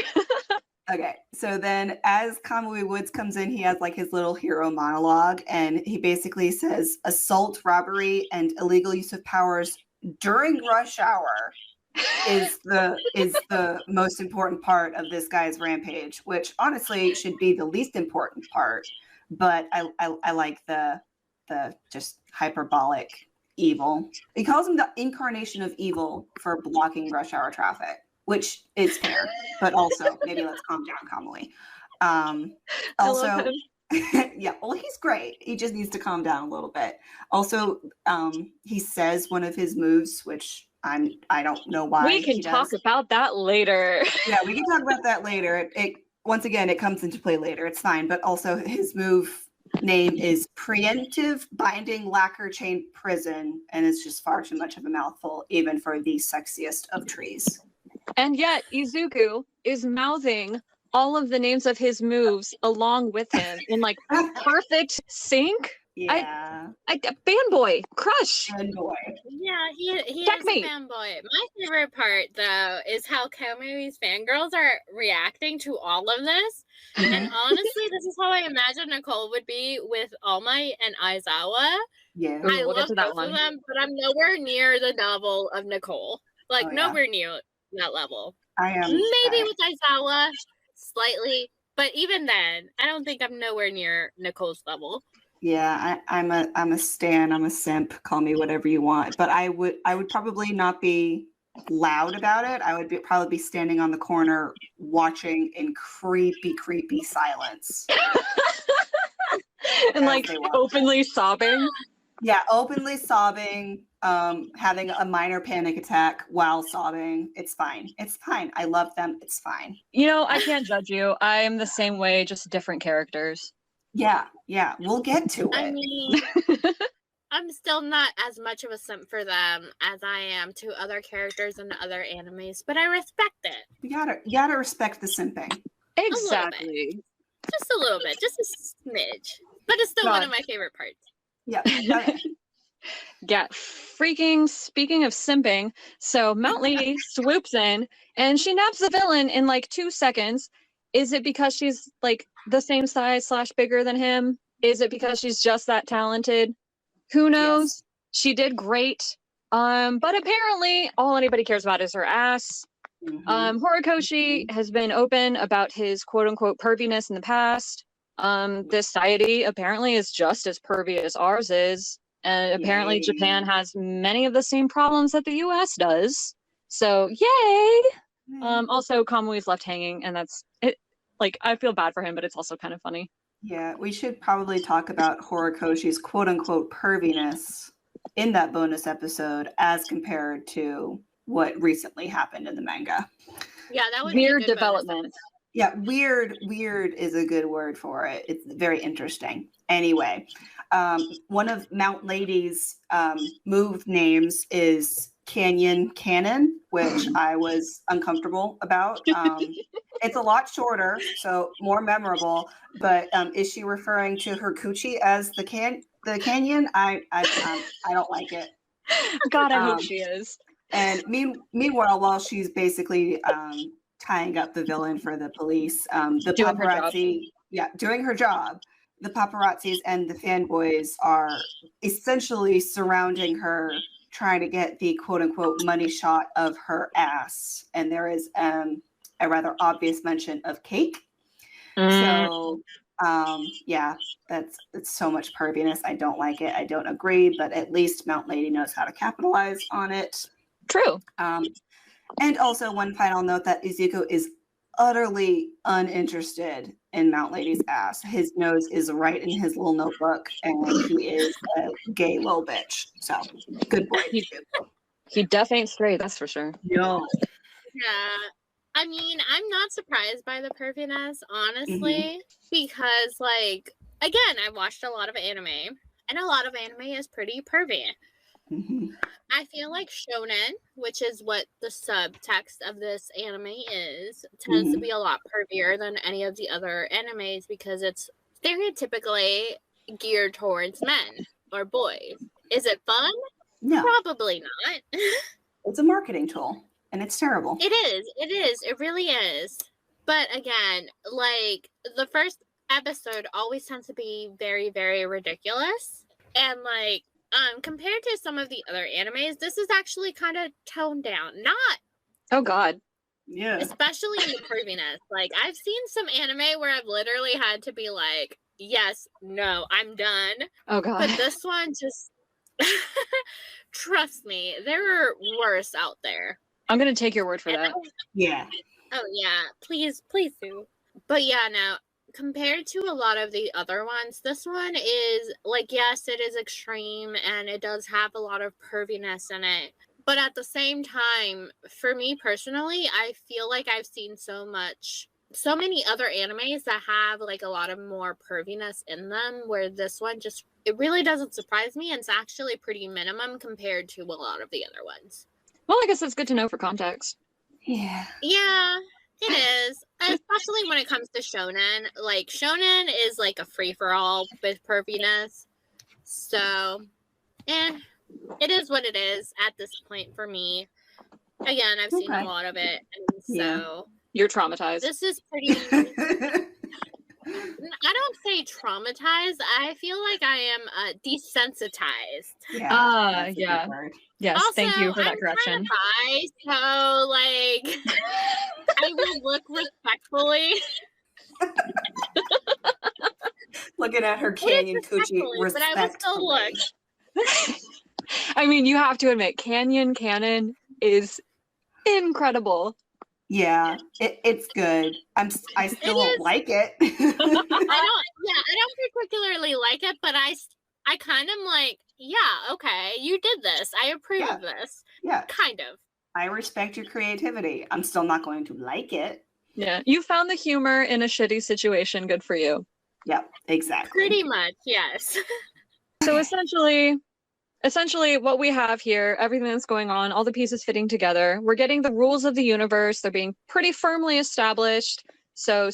Okay, so then as Kamui Woods comes in, he has like his little hero monologue, and he basically says assault, robbery, and illegal use of powers during rush hour is the most important part of this guy's rampage, which honestly should be the least important part. But I like the just hyperbolic evil. He calls him the incarnation of evil for blocking rush hour traffic, which is fair, but also maybe let's calm down, Kamui. Also, yeah, well, he's great. He just needs to calm down a little bit. Also, he says one of his moves, which I don't know why. We can talk about that later. Yeah, we can talk about that later. It once again, it comes into play later. It's fine, but also his move name is Preemptive Binding Lacquer Chain Prison, and it's just far too much of a mouthful, even for the sexiest of trees. And yet, Izuku is mouthing all of the names of his moves along with him in like perfect sync. Yeah. Fanboy crush. Fanboy. Yeah, he is a Checkmate. fanboy. My favorite part, though, is how Komui's fangirls are reacting to all of this. And honestly, this is how I imagine Nicole would be with All Might and Aizawa. Yeah. Ooh, I we'll get love to that both one. of them, but I'm nowhere near the level of Nicole. Like, Oh, yeah. nowhere near that level. I am. Maybe with Aizawa, slightly. But even then, I don't think I'm nowhere near Nicole's level. Yeah, I'm a stan. I'm a simp. Call me whatever you want. But I would probably not be loud about it. I would probably be standing on the corner watching in creepy silence. And As like they walk. openly sobbing. Yeah, openly sobbing, having a minor panic attack while sobbing. It's fine. It's fine. I love them. It's fine. You know, I can't judge you. I am the same way, just different characters. Yeah, we'll get to it. I mean, I'm still not as much of a simp for them as I am to other characters in other animes, but I respect it. You gotta respect the simping. Exactly. Just a little bit, just a smidge. But it's still one of my favorite parts. Yeah. Okay. Yeah, freaking speaking of simping, so Mount Lady swoops in and she naps the villain in like 2 seconds. Is it because she's like the same size / bigger than him? Is it because she's just that talented? Who knows? Yes. She did great. But apparently all anybody cares about is her ass. Mhm. Horikoshi has been open about his quote unquote perviness in the past. This society apparently is just as pervy as ours is. And apparently Yay. Japan has many of the same problems that the US does. So yay! Also Kamui's left hanging, and that's it. Like, I feel bad for him, but it's also kind of funny. Yeah, we should probably talk about Horikoshi's quote unquote perviness in that bonus episode as compared to what recently happened in the manga. Yeah, that would be a Weird good bonus development. Yeah, weird is a good word for it. It's very interesting. Anyway, one of Mount Lady's move names is Cannon, which I was uncomfortable about. It's a lot shorter, so more memorable. But is she referring to her coochie as the canyon? I don't like it. God, I hope she is. And meanwhile, while she's basically tying up the villain for the police, the Doing her job. paparazzi, doing her job. The paparazzis and the fanboys are essentially surrounding her, trying to get the quote unquote money shot of her ass. And there is a rather obvious mention of cake. So it's so much perviness. I don't like it. I don't agree, but at least Mount Lady knows how to capitalize on it. True. And also one final note that Izuku is utterly uninterested in Mount Lady's ass. His nose is right in his little notebook, and he is a gay little bitch. So good boy. He def ain't straight, that's for sure. No. Yeah. I mean, I'm not surprised by the perviness, honestly, because, like, again, I've watched a lot of anime, and a lot of anime is pretty pervy. I feel like shonen, which is what the subtext of this anime is, tends to be a lot pervier than any of the other animes because it's stereotypically geared towards men or boys. Is it fun? No. Probably not. It's a marketing tool, and it's terrible. It is. It really is. But again, like, the first episode always tends to be very, very ridiculous. And, like, compared to some of the other animes, this is actually kind of toned down. Not, Oh God. Yeah. especially in the perviness. Like, I've seen some anime where I've literally had to be like, yes, no, I'm done. Oh God. But this one just, trust me, there are worse out there. I'm gonna take your word for that. Yeah. Oh yeah, please do. But yeah, no, compared to a lot of the other ones, this one is like, yes, it is extreme and it does have a lot of perviness in it. But at the same time, for me personally, I feel like I've seen so many other animes that have like a lot of more perviness in them, where this one just, it really doesn't surprise me, and it's actually pretty minimum compared to a lot of the other ones. Well, I guess that's good to know for context. Yeah. Yeah, it is. Especially when it comes to shonen. Like, shonen is like a free-for-all with perviness. So, and it is what it is at this point for me. Again, I've seen a lot of it, and so you're traumatized. this is pretty. I don't say traumatized. I feel like I am desensitized. Yeah. Yeah. Yes, Also, thank you for that I'm correction. Kind of bi, so like, I will look respectfully. Looking at her canyon coochie but I will still look. I mean, you have to admit, Canyon Canon is incredible. Yeah, it's good. I still don't like it. I don't particularly like it, but I kind of like, yeah, okay, you did this. I approve of this. Yeah. Kind of. I respect your creativity. I'm still not going to like it. Yeah, you found the humor in a shitty situation. Good for you. Yep, exactly. Pretty much, yes. So essentially what we have here, everything that's going on, all the pieces fitting together, we're getting the rules of the universe. They're being pretty firmly established. So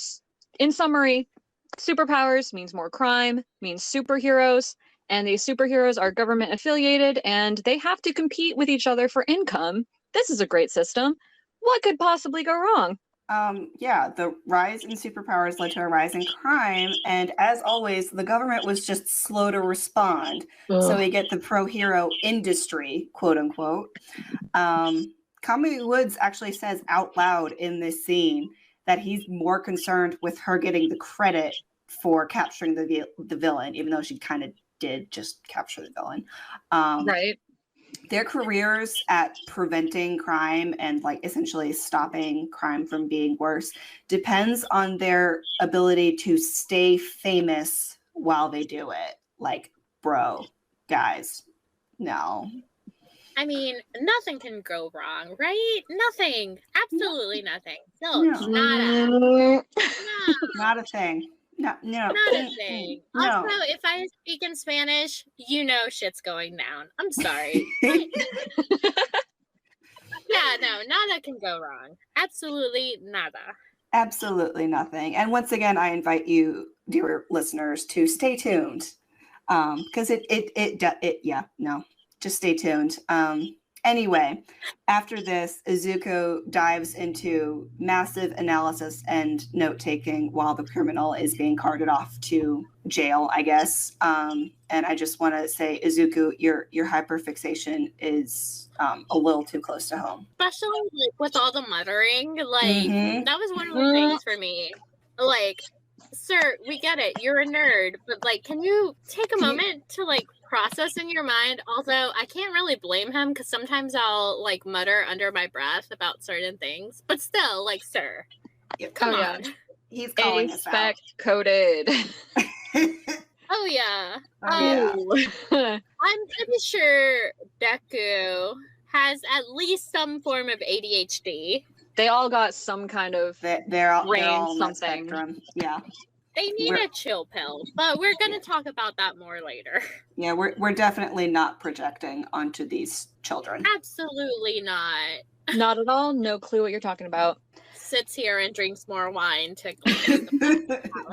in summary, superpowers means more crime, means superheroes, and these superheroes are government affiliated and they have to compete with each other for income. This is a great system. What could possibly go wrong? Yeah, the rise in superpowers led to a rise in crime, and as always, the government was just slow to respond. So we get the pro-hero industry, quote unquote. Kamui Woods actually says out loud in this scene that he's more concerned with her getting the credit for capturing the villain, even though she kind of did just capture the villain. Right. Their careers at preventing crime and like essentially stopping crime from being worse depends on their ability to stay famous while they do it. Like, bro, guys, no. I mean, nothing can go wrong, right? Nothing. Absolutely nothing. No. Not a thing. No. Not a thing. No. Also, if I speak in Spanish, you know shit's going down. I'm sorry. Yeah, no, nada can go wrong. Absolutely nada. Absolutely nothing. And once again, I invite you, dear listeners, to stay tuned. Because just stay tuned. Anyway, after this, Izuku dives into massive analysis and note-taking while the criminal is being carted off to jail, I guess. And I just want to say, Izuku, your hyperfixation is a little too close to home. Especially like, with all the muttering, like that was one of the things for me. Like, sir, we get it, you're a nerd, but like, can you take a moment to like process in your mind? Although I can't really blame him because sometimes I'll like mutter under my breath about certain things, but still, like, sir, come on. He's calling us out. Expect coded. Oh yeah. Yeah. I'm pretty sure Deku has at least some form of ADHD. They all got some kind of they're all on that something. spectrum. Yeah. They need a chill pill, but we're going to talk about that more later. Yeah, we're definitely not projecting onto these children. Absolutely not. Not at all. No clue what you're talking about. Sits here and drinks more wine to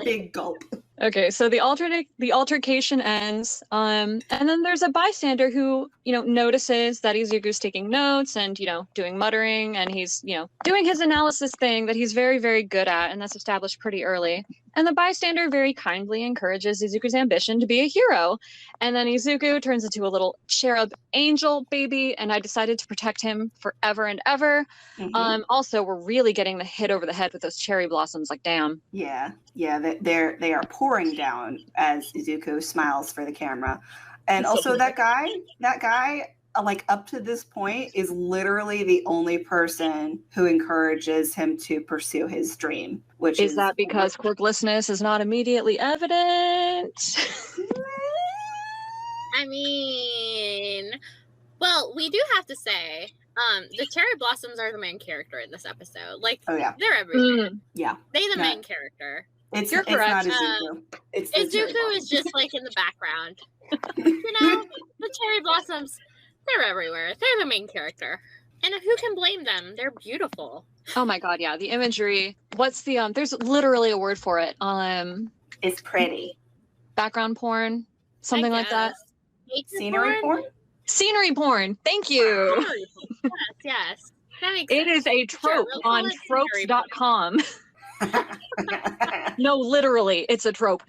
big gulp. Okay, so the altercation ends, and then there's a bystander who, notices that Izuku's taking notes and, doing muttering, and he's, doing his analysis thing that he's very, very good at, and that's established pretty early. And the bystander very kindly encourages Izuku's ambition to be a hero. And then Izuku turns into a little cherub angel baby, and I decided to protect him forever and ever. Also, we're really getting the hit over the head with those cherry blossoms, like, damn. Yeah, they are pouring down as Izuku smiles for the camera. And also that guy, like up to this point, is literally the only person who encourages him to pursue his dream. Which is that because quirklessness is not immediately evident? I mean, well, we do have to say, the cherry blossoms are the main character in this episode. Like, they're everywhere. Yeah, they're the main character. You're correct. Not Izuku. Izuku is just like in the background. The cherry blossoms, they're everywhere. They're the main character. And who can blame them? They're beautiful. Oh my god, yeah. The imagery. What's there's literally a word for it. It's pretty. Background porn. something like that. Nature Scenery porn? Scenery porn. Thank you. Scenery porn. Yes. That makes It sense. is a trope we'll call on it scenery porn. tropes.com. No, literally, it's a trope.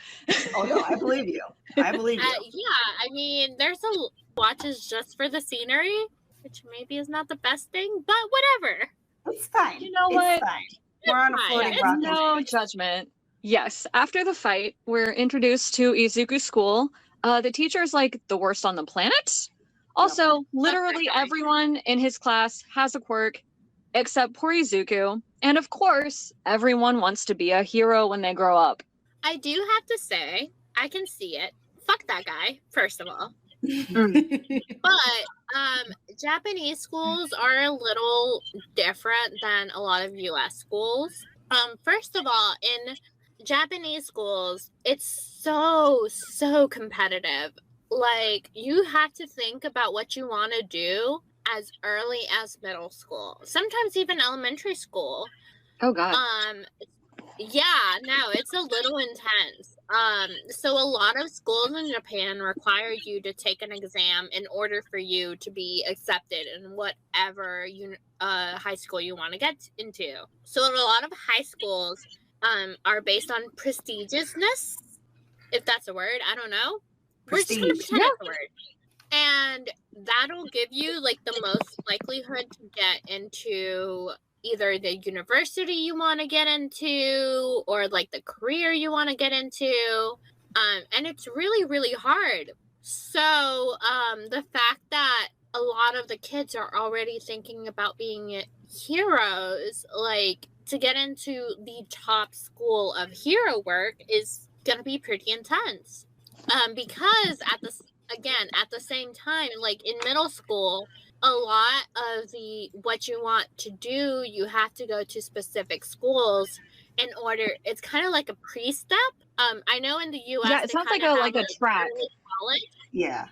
Oh no, I believe you. I believe you. Yeah, I mean, there's a watches just for the scenery, which maybe is not the best thing, but whatever. It's fine. You know it's what? Fine. We're on a fine. floating It's rock. No judgment. Yes, after the fight, we're introduced to Izuku School. The teacher's like the worst on the planet. Also, literally everyone in his class has a quirk, except poor Izuku. And of course, everyone wants to be a hero when they grow up. I do have to say, I can see it. Fuck that guy, first of all. But Japanese schools are a little different than a lot of US schools. First of all, in Japanese schools, it's so competitive. Like, you have to think about what you want to do as early as middle school, sometimes even elementary school. Oh god. Yeah, no, it's a little intense. So a lot of schools in Japan require you to take an exam in order for you to be accepted in whatever high school you want to get into. So a lot of high schools are based on prestigiousness, if that's a word. I don't know. We're just gonna pretend it's a word. And that'll give you like the most likelihood to get into either the university you want to get into or like the career you want to get into. And it's really hard. So the fact that a lot of the kids are already thinking about being heroes, like to get into the top school of hero work is going to be pretty intense. Because at the same time, like in middle school, a lot of what you want to do, you have to go to specific schools in order. It's kind of like a pre-step. I know in the US, yeah, it sounds like a track. College. Yeah.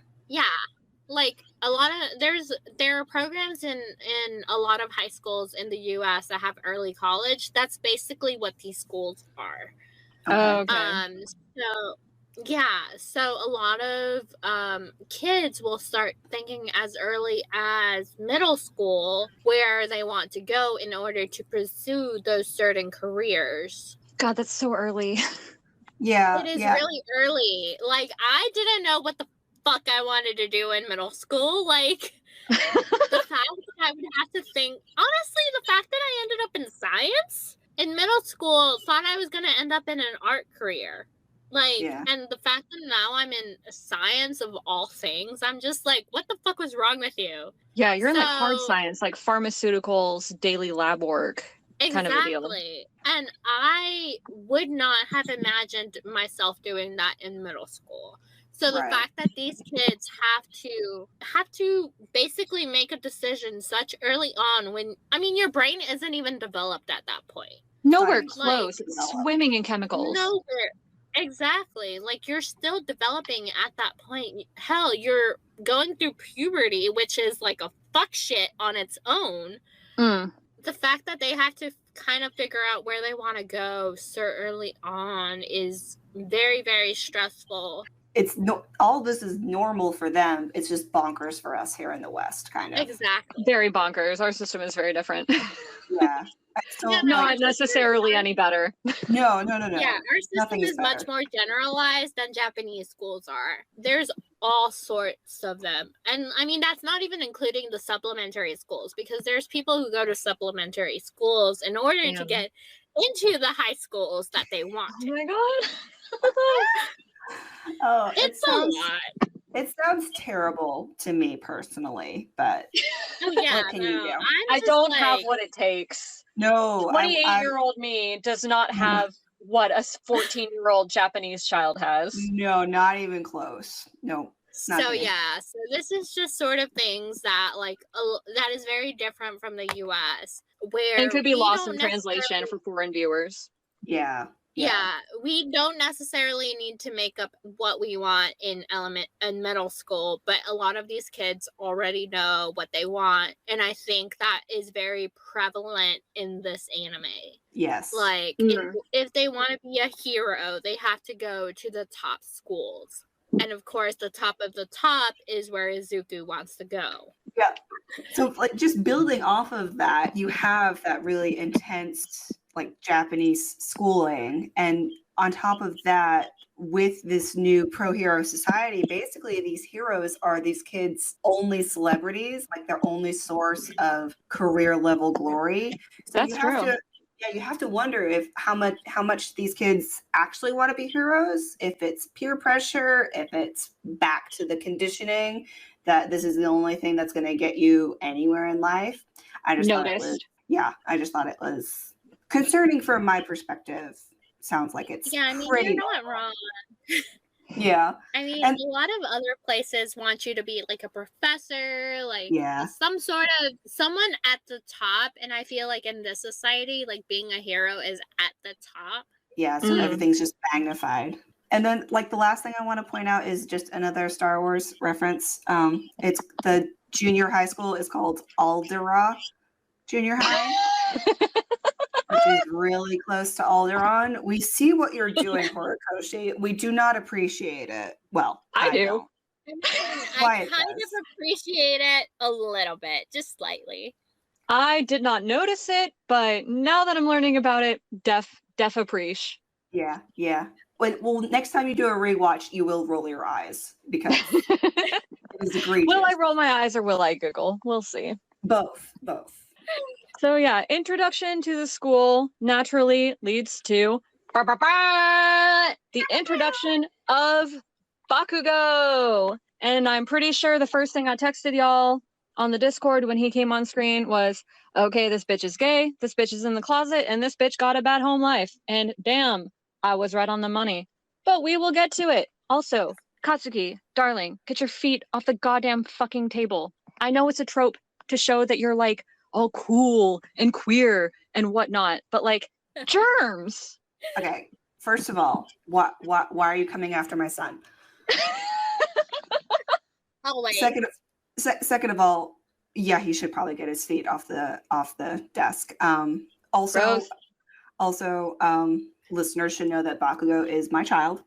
Like a lot of there are programs in a lot of high schools in the US that have early college. That's basically what these schools are. Okay. So a lot of kids will start thinking as early as middle school where they want to go in order to pursue those certain careers. God, that's so early. Yeah. It is really early. Like, I didn't know what the fuck I wanted to do in middle school. Like, the fact that I would have to think, honestly, the fact that I ended up in science in middle school, thought I was going to end up in an art career. Like, and the fact that now I'm in science of all things, I'm just like, what the fuck was wrong with you? Yeah, you're in like hard science, like pharmaceuticals, daily lab work. Exactly. Kind of a deal. And I would not have imagined myself doing that in middle school. So the fact that these kids have to basically make a decision such early on when, I mean, your brain isn't even developed at that point. Nowhere close. It's swimming in chemicals. Nowhere. Exactly. Like, you're still developing at that point. Hell, you're going through puberty, which is like a fuck shit on its own. The fact that they have to kind of figure out where they want to go so early on is very stressful. It's all this is normal for them. It's just bonkers for us here in the West, kind of. Exactly. Very bonkers. Our system is very different. Yeah. Not necessarily any better. No. Yeah, our system is much more generalized than Japanese schools are. There's all sorts of them. And I mean, that's not even including the supplementary schools, because there's people who go to supplementary schools in order to get into the high schools that they want to. Oh my god. Oh, it's a lot. It sounds terrible to me personally, but what can you do? I don't have what it takes. No, 28-year-old me does not have what a 14-year-old Japanese child has. No, not even close. No. So this is just sort of things that that is very different from the US, where and could be lost in translation for foreign viewers. Yeah, we don't necessarily need to make up what we want in middle school, but a lot of these kids already know what they want, and I think that is very prevalent in this anime. Yes. Like, if they want to be a hero, they have to go to the top schools. And of course, the top of the top is where Izuku wants to go. Yeah. So like just building off of that, you have that really intense like Japanese schooling, and on top of that, with this new pro hero society, basically these heroes are these kids' only celebrities, like their only source of career level glory. So That's you have true. to, yeah, you have to wonder if how much these kids actually want to be heroes, if it's peer pressure, if it's back to the conditioning that this is the only thing that's going to get you anywhere in life. I just thought it was, Noticed. yeah, I just thought it was concerning from my perspective. Sounds like it's Yeah, I mean, pretty you're not wrong. yeah. I mean, And a lot of other places want you to be like a professor, like yeah. some sort of someone at the top. And I feel like in this society, like being a hero is at the top. Yeah, so everything's just magnified. And then like the last thing I want to point out is just another Star Wars reference. It's the junior high school is called Aldera Junior High, which is really close to Alderaan. We see what you're doing, Horikoshi. We do not appreciate it. Well, I do. don't. I mean, I Quiet kind does. of appreciate it a little bit, just slightly. I did not notice it, but now that I'm learning about it, def appreciate. Yeah, yeah. Well, next time you do a rewatch, you will roll your eyes because it was egregious. Will I roll my eyes or will I giggle? We'll see. Both. So yeah, introduction to the school naturally leads to the introduction of Bakugo. And I'm pretty sure the first thing I texted y'all on the Discord when he came on screen was, okay, this bitch is gay, this bitch is in the closet, and this bitch got a bad home life. And damn, I was right on the money. But we will get to it. Also, Katsuki, darling, get your feet off the goddamn fucking table. I know it's a trope to show that you're like all cool and queer and whatnot, but like germs. Okay. First of all, why are you coming after my son? Always. Second of all, yeah, he should probably get his feet off the desk. Also, listeners should know that Bakugo is my child,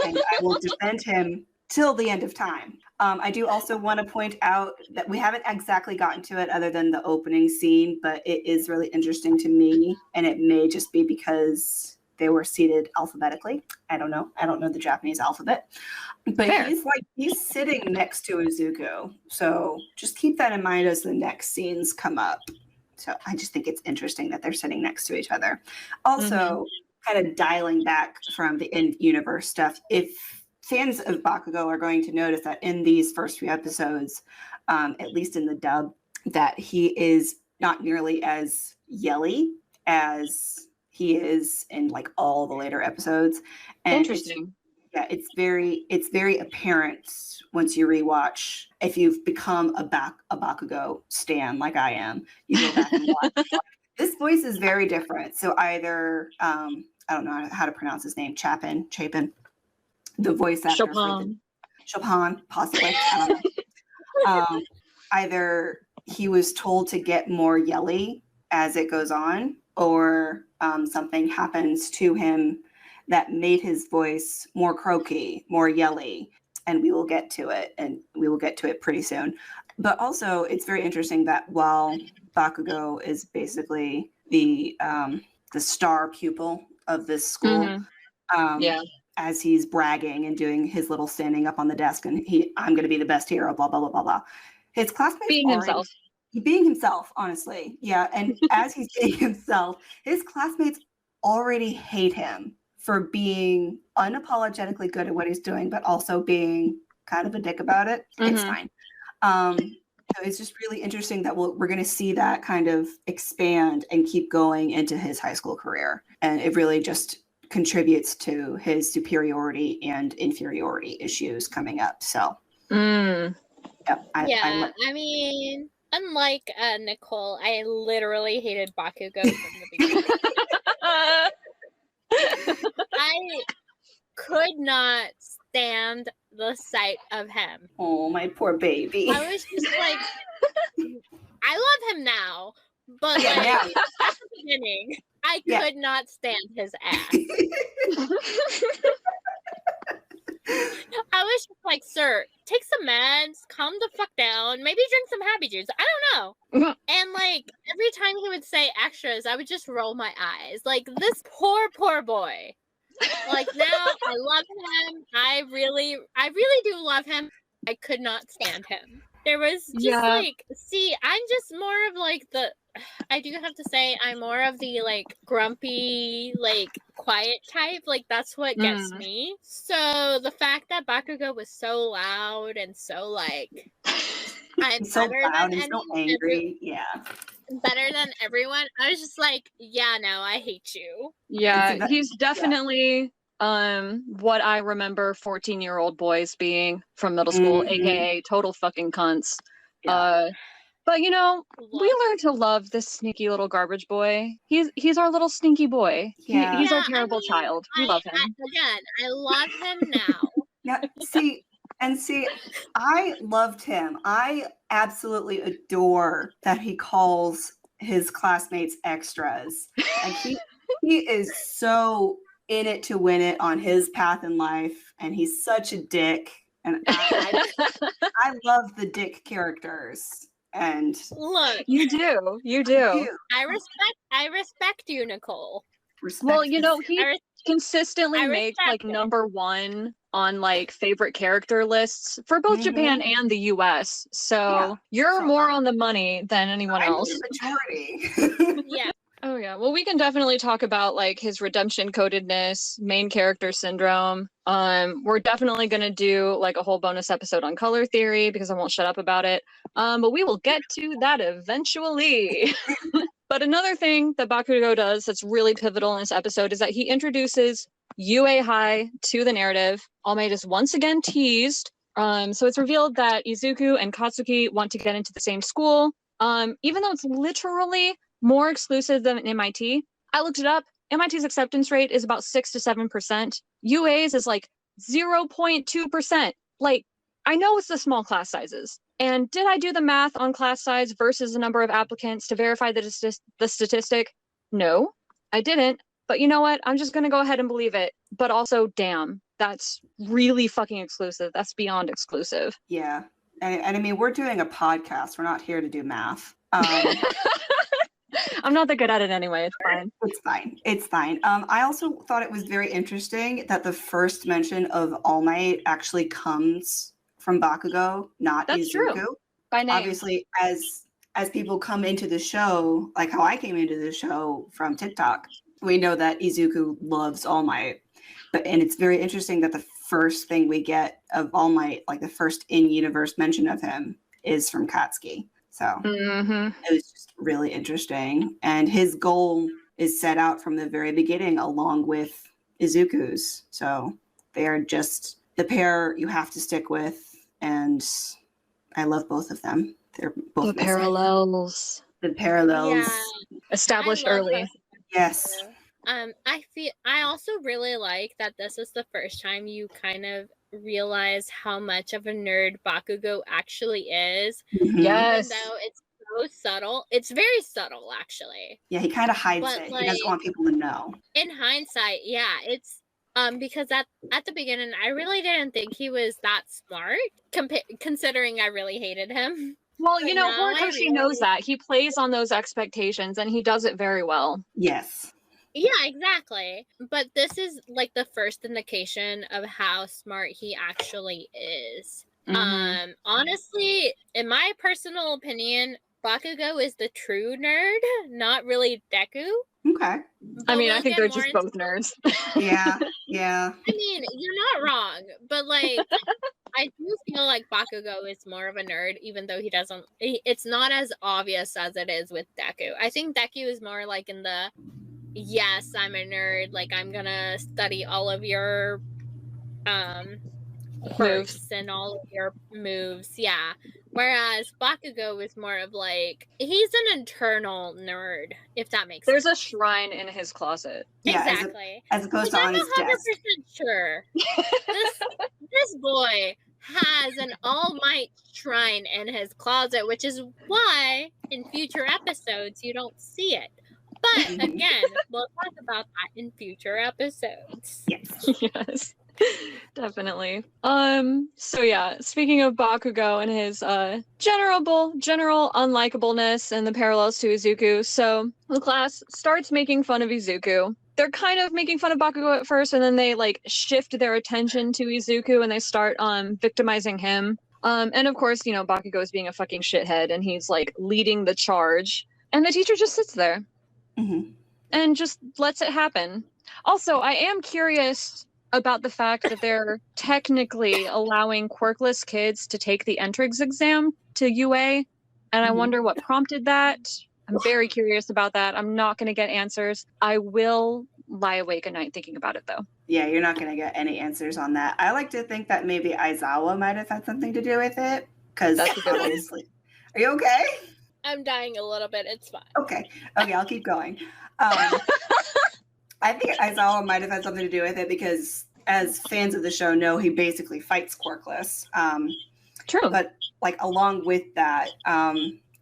and I will defend him till the end of time. I do also want to point out that we haven't exactly gotten to it other than the opening scene, but it is really interesting to me, and it may just be because they were seated alphabetically. I don't know. I don't know the Japanese alphabet. But Fair. he's sitting next to Izuku. So just keep that in mind as the next scenes come up. So I just think it's interesting that they're sitting next to each other. Also, kind of dialing back from the in-universe stuff, if fans of Bakugo are going to notice that in these first few episodes, at least in the dub, that he is not nearly as yelly as he is in like all the later episodes. And Interesting. it's very apparent once you rewatch. If you've become a Bakugo stan like I am, you go back and watch. This voice is very different. So either I don't know how to pronounce his name, Chapin, the voice actor, Chopin, possibly. I don't know. Either he was told to get more yelly as it goes on, or something happens to him that made his voice more croaky, more yelly, and we will get to it, pretty soon. But also, it's very interesting that while Bakugo is basically the star pupil of this school, as he's bragging and doing his little standing up on the desk, and I'm going to be the best hero, blah blah blah blah blah. His classmates being himself, honestly, yeah. And as he's being himself, his classmates already hate him for being unapologetically good at what he's doing, but also being kind of a dick about it. It's fine. So it's just really interesting that we're going to see that kind of expand and keep going into his high school career. And it really just contributes to his superiority and inferiority issues coming up. So, I mean, unlike Nicole, I literally hated Bakugo from the beginning. I could not stand the sight of him. Oh, my poor baby. I was just like, I love him now, but like Yeah. at the beginning, I could not stand his ass. I was sir, take some meds, calm the fuck down, maybe drink some happy juice. I don't know. And like every time he would say extras, I would just roll my eyes. Like this poor boy. Like now I love him. I really do love him. I could not stand him. There was just like, see, I'm just more of like I do have to say I'm more of the like grumpy, like quiet type. Like that's what gets me. So the fact that Bakugo was so loud and so like I'm so better loud than and so angry. Yeah. better than everyone, I was just like, yeah, no, I hate you. Yeah, he's definitely what I remember 14-year-old boys being from middle school, aka total fucking cunts. Yeah. But you know, we learned to love this sneaky little garbage boy. He's our little stinky boy. Yeah. He's our terrible child. We love him. I love him now. Now, see, I loved him. I absolutely adore that he calls his classmates extras. Like he is so in it to win it on his path in life, and he's such a dick. And I love the dick characters. And look, you do. I respect you, Nicole. Well, you know, he consistently makes like number one on like favorite character lists for both Japan and the US. So you're more on the money than anyone else. Majority. Yeah. Oh yeah. Well, we can definitely talk about like his redemption codedness, main character syndrome. We're definitely going to do like a whole bonus episode on color theory because I won't shut up about it. But we will get to that eventually. But another thing that Bakugo does that's really pivotal in this episode is that he introduces UA High to the narrative. All Might is once again teased. So it's revealed that Izuku and Katsuki want to get into the same school. Even though it's literally more exclusive than MIT. I looked it up. MIT's acceptance rate is about 6 to 7%. UA's is like 0.2%. Like, I know it's the small class sizes. And did I do the math on class size versus the number of applicants to verify the statistic? No, I didn't. But you know what? I'm just going to go ahead and believe it. But also, damn, that's really fucking exclusive. That's beyond exclusive. Yeah. And I mean, we're doing a podcast. We're not here to do math. I'm not that good at it anyway. It's fine. It's fine. I also thought it was very interesting that the first mention of All Might actually comes from Bakugo, not That's Izuku. True. By name. Obviously, as people come into the show, like how I came into the show from TikTok, we know that Izuku loves All Might. And it's very interesting that the first thing we get of All Might, like the first in-universe mention of him, is from Katsuki. So it was just really interesting. And his goal is set out from the very beginning along with Izuku's. So they are just the pair you have to stick with. And I love both of them. They're both the parallels. The parallels. Yeah. Established early. Yes. I also really like that this is the first time you kind of realize how much of a nerd Bakugo actually is. Yes. Even though it's so subtle. It's very subtle, actually. Yeah, he kind of hides it. Like, he doesn't want people to know. In hindsight, yeah, it's because at the beginning, I really didn't think he was that smart, considering I really hated him. Well, you know, Horikoshi knows that. He plays on those expectations, and he does it very well. Yes. Yeah, exactly. But this is like the first indication of how smart he actually is. Honestly, in my personal opinion, Bakugo is the true nerd, not really Deku. Okay. I mean, I think they're just both nerds. Yeah. I mean, you're not wrong, but like, I do feel like Bakugo is more of a nerd, even though it's not as obvious as it is with Deku. I think Deku is more like in the, yes, I'm a nerd, like I'm gonna study all of your quirks and all of your moves, yeah. Whereas Bakugo is more of like, he's an internal nerd, if that makes sense. There's a shrine in his closet. Yeah, exactly. As opposed to on his desk. I'm 100% sure. This boy has an All Might shrine in his closet, which is why in future episodes you don't see it. But again, we'll talk about that in future episodes. Yes. Yes. Definitely. So yeah, speaking of Bakugo and his general unlikableness and the parallels to Izuku, so the class starts making fun of Izuku. They're kind of making fun of Bakugo at first, and then they like shift their attention to Izuku and they start victimizing him. And of course, you know, Bakugo is being a fucking shithead and he's like leading the charge. And the teacher just sits there and just lets it happen. Also, I am curious about the fact that they're technically allowing quirkless kids to take the entrance exam to UA, and I wonder what prompted that. I'm very curious about that. I'm not going to get answers. I will lie awake at night thinking about it, though. Yeah, you're not going to get any answers on that. I like to think that maybe Aizawa might have had something to do with it, because obviously. Are you okay? I'm dying a little bit. It's fine. Okay, I'll keep going. I think Aizawa might have had something to do with it because, as fans of the show know, he basically fights quirkless. True. But like along with that,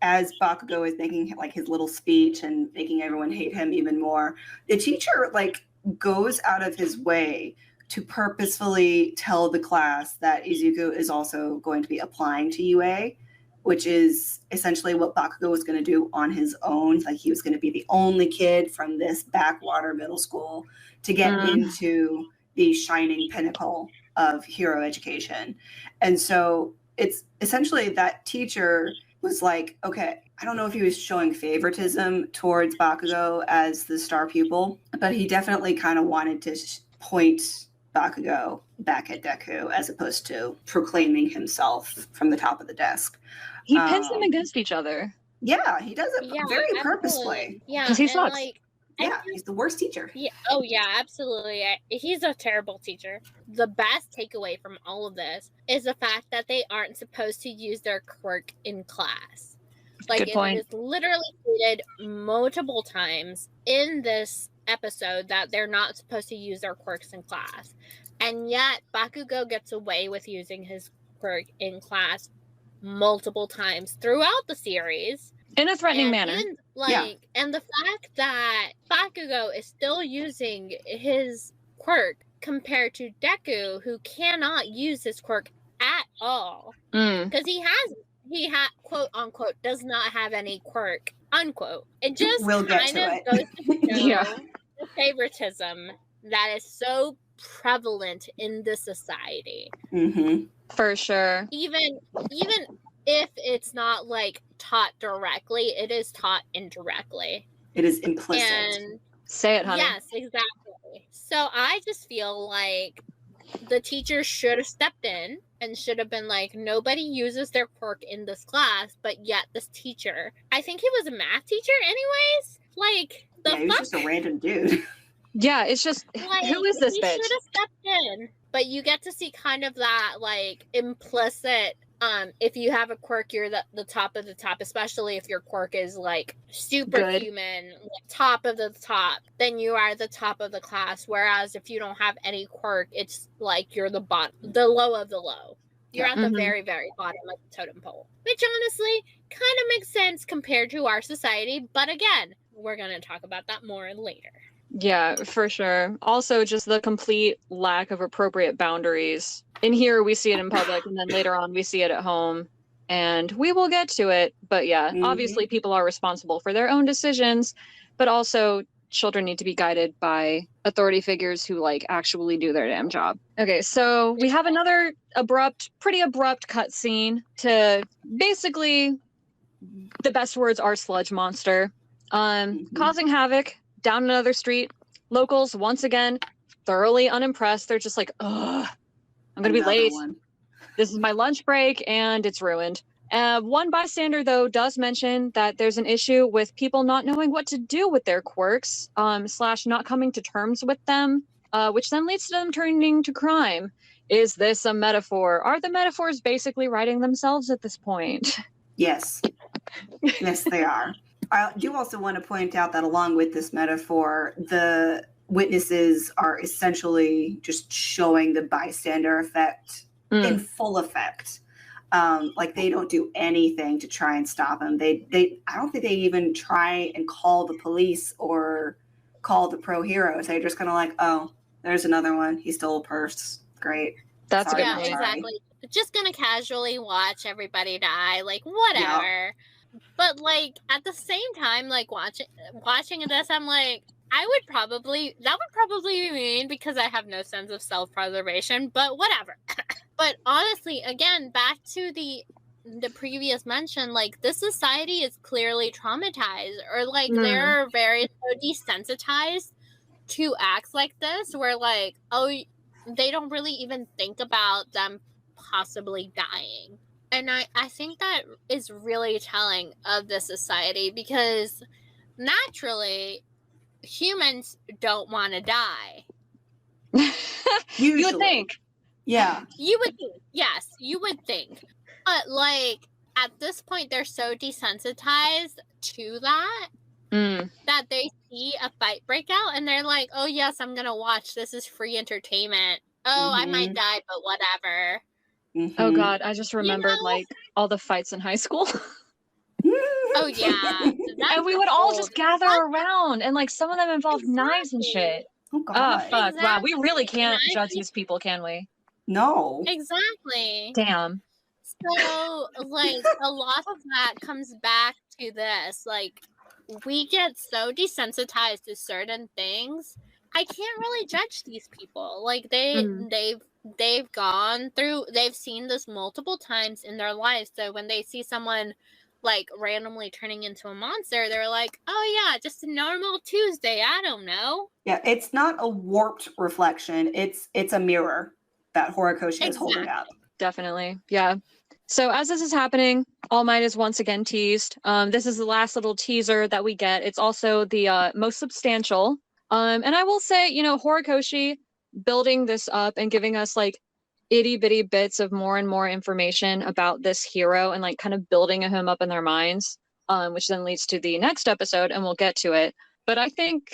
as Bakugo is making like his little speech and making everyone hate him even more, the teacher like goes out of his way to purposefully tell the class that Izuku is also going to be applying to UA, which is essentially what Bakugo was going to do on his own. Like he was going to be the only kid from this backwater middle school to get into the shining pinnacle of hero education. And so it's essentially that teacher was like, okay, I don't know if he was showing favoritism towards Bakugo as the star pupil, but he definitely kind of wanted to point Bakugo back at Deku as opposed to proclaiming himself from the top of the desk. He pits them against each other. Yeah, he does it very purposefully. Yeah, because he sucks. Yeah, he's the worst teacher. Yeah. Oh, yeah, absolutely. He's a terrible teacher. The best takeaway from all of this is the fact that they aren't supposed to use their quirk in class. Like, Good point. It is literally stated multiple times in this episode that they're not supposed to use their quirks in class. And yet, Bakugo gets away with using his quirk in class multiple times throughout the series. In a threatening manner. And the fact that Bakugo is still using his quirk compared to Deku, who cannot use his quirk at all. Because he quote unquote does not have any quirk, unquote. It just kind of goes to show the favoritism that is so prevalent in this society. For sure. Even if it's not like taught directly, it is taught indirectly. It is implicit. And say it, honey. Yes, exactly. So I just feel like the teacher should have stepped in and should have been like, nobody uses their quirk in this class, but yet this teacher, I think he was a math teacher anyways. Like, he was just a random dude. Yeah, it's just, like, who is this bitch? He should have stepped in. But you get to see kind of that, like, implicit, if you have a quirk, you're the top of the top, especially if your quirk is, like, superhuman, like, top of the top, then you are the top of the class. Whereas if you don't have any quirk, it's like you're the low of the low. You're at the very, very bottom of the totem pole. Which honestly kind of makes sense compared to our society. But again, we're going to talk about that more later. Yeah, for sure. Also, just the complete lack of appropriate boundaries. In here, we see it in public, and then later on, we see it at home. And we will get to it. But yeah, obviously, people are responsible for their own decisions. But also, children need to be guided by authority figures who, like, actually do their damn job. Okay, so we have another pretty abrupt cutscene to basically, the best words are sludge monster, causing havoc down another street. Locals, once again, thoroughly unimpressed. They're just like, ugh, I'm gonna be late. This is my lunch break and it's ruined. One bystander, though, does mention that there's an issue with people not knowing what to do with their quirks, / not coming to terms with them, which then leads to them turning to crime. Is this a metaphor? Are the metaphors basically writing themselves at this point? Yes. Yes, they are. I do also want to point out that along with this metaphor, the witnesses are essentially just showing the bystander effect in full effect. Like they don't do anything to try and stop him. I don't think they even try and call the police or call the pro heroes. They're just kind of like, oh, there's another one. He stole a purse. Great. That's a Sorry, good Yeah, not point. sorry. exactly. Just gonna casually watch everybody die, like whatever. But like at the same time, like watching this, I'm like, that would probably be mean because I have no sense of self-preservation, but whatever. But honestly, again, back to the previous mention, like this society is clearly traumatized, or like they're very so desensitized to acts like this, where like, oh, they don't really even think about them possibly dying. And I think that is really telling of the society, because naturally humans don't want to die. You would Usually. think. Yeah. You would think, yes, you would think. But like at this point they're so desensitized to that that they see a fight break out and they're like, oh yes, I'm gonna watch, this is free entertainment. Oh, I might die, but whatever. Oh Mhm. God, I just remembered like all the fights in high school. Oh yeah. And we would all just gather around, and like some of them involved knives and shit. Oh Oh God. fuck! Wow, we really Exactly. can't Knives- judge these people, can we? No. Exactly. Damn. So like a lot of that comes back to this. Like we get so desensitized to certain things. I can't really judge these people. Like they've gone through, they've seen this multiple times in their lives. So when they see someone like randomly turning into a monster, they're like, oh yeah, just a normal Tuesday, I don't know. Yeah, it's not a warped reflection. It's a mirror that Horikoshi is holding up. Definitely. Yeah. So as this is happening, All Might is once again teased. This is the last little teaser that we get. It's also the most substantial. And I will say, you know, Horikoshi building this up and giving us like itty bitty bits of more and more information about this hero and like kind of building him up in their minds, which then leads to the next episode, and we'll get to it. But I think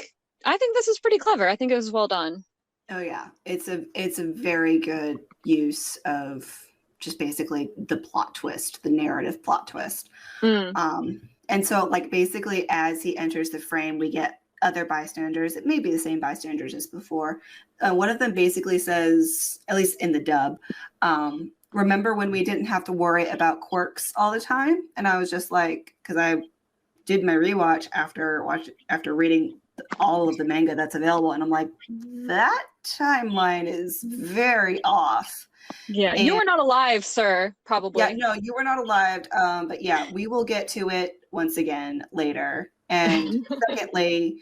this is pretty clever. I think it was well done. Oh yeah, it's a very good use of just basically the plot twist, the narrative plot twist. And so like basically as he enters the frame, we get other bystanders. It may be the same bystanders as before. One of them basically says, at least in the dub, remember when we didn't have to worry about quirks all the time? And I was just like, because I did my rewatch after reading all of the manga that's available, and I'm like, that timeline is very off. Yeah, And- you were not alive, sir, probably. Yeah, no, you were not alive. But yeah, we will get to it once again later. And secondly,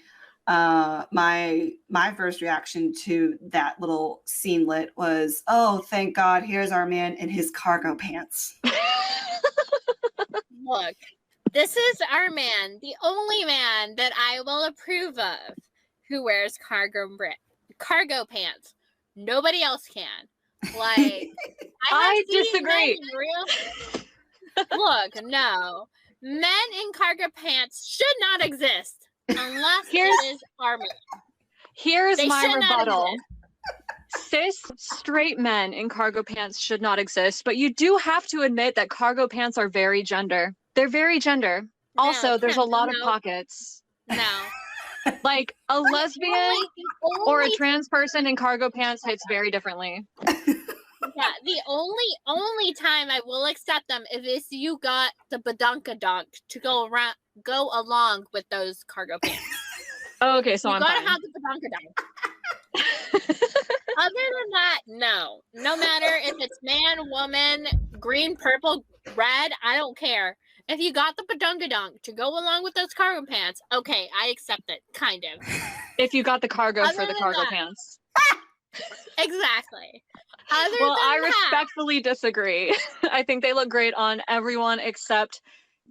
my first reaction to that little scenelet was, oh, thank God, here's our man in his cargo pants. Look, this is our man, the only man that I will approve of who wears cargo pants. Nobody else can. Like, I have seen men disagree. in Look, no. Men in cargo pants should not exist unless it is our man. Here's They my should not rebuttal. Cis straight men in cargo pants should not exist, but you do have to admit that cargo pants are very gender. They're very gender. Also, there's a lot of pockets. No. Like a lesbian The or a only- trans person in cargo pants hits very differently. Yeah, the only time I will accept them is you got the badunkadunk to go along with those cargo pants. Oh, okay, so You I'm gotta fine. have the badunkadunk. Other than that, no. No matter if it's man, woman, green, purple, red, I don't care. If you got the badunkadunk to go along with those cargo pants, okay, I accept it, kind of. If you got the cargo Other for the than cargo that- pants. Exactly. Other Well, I than that, respectfully disagree. I think they look great on everyone except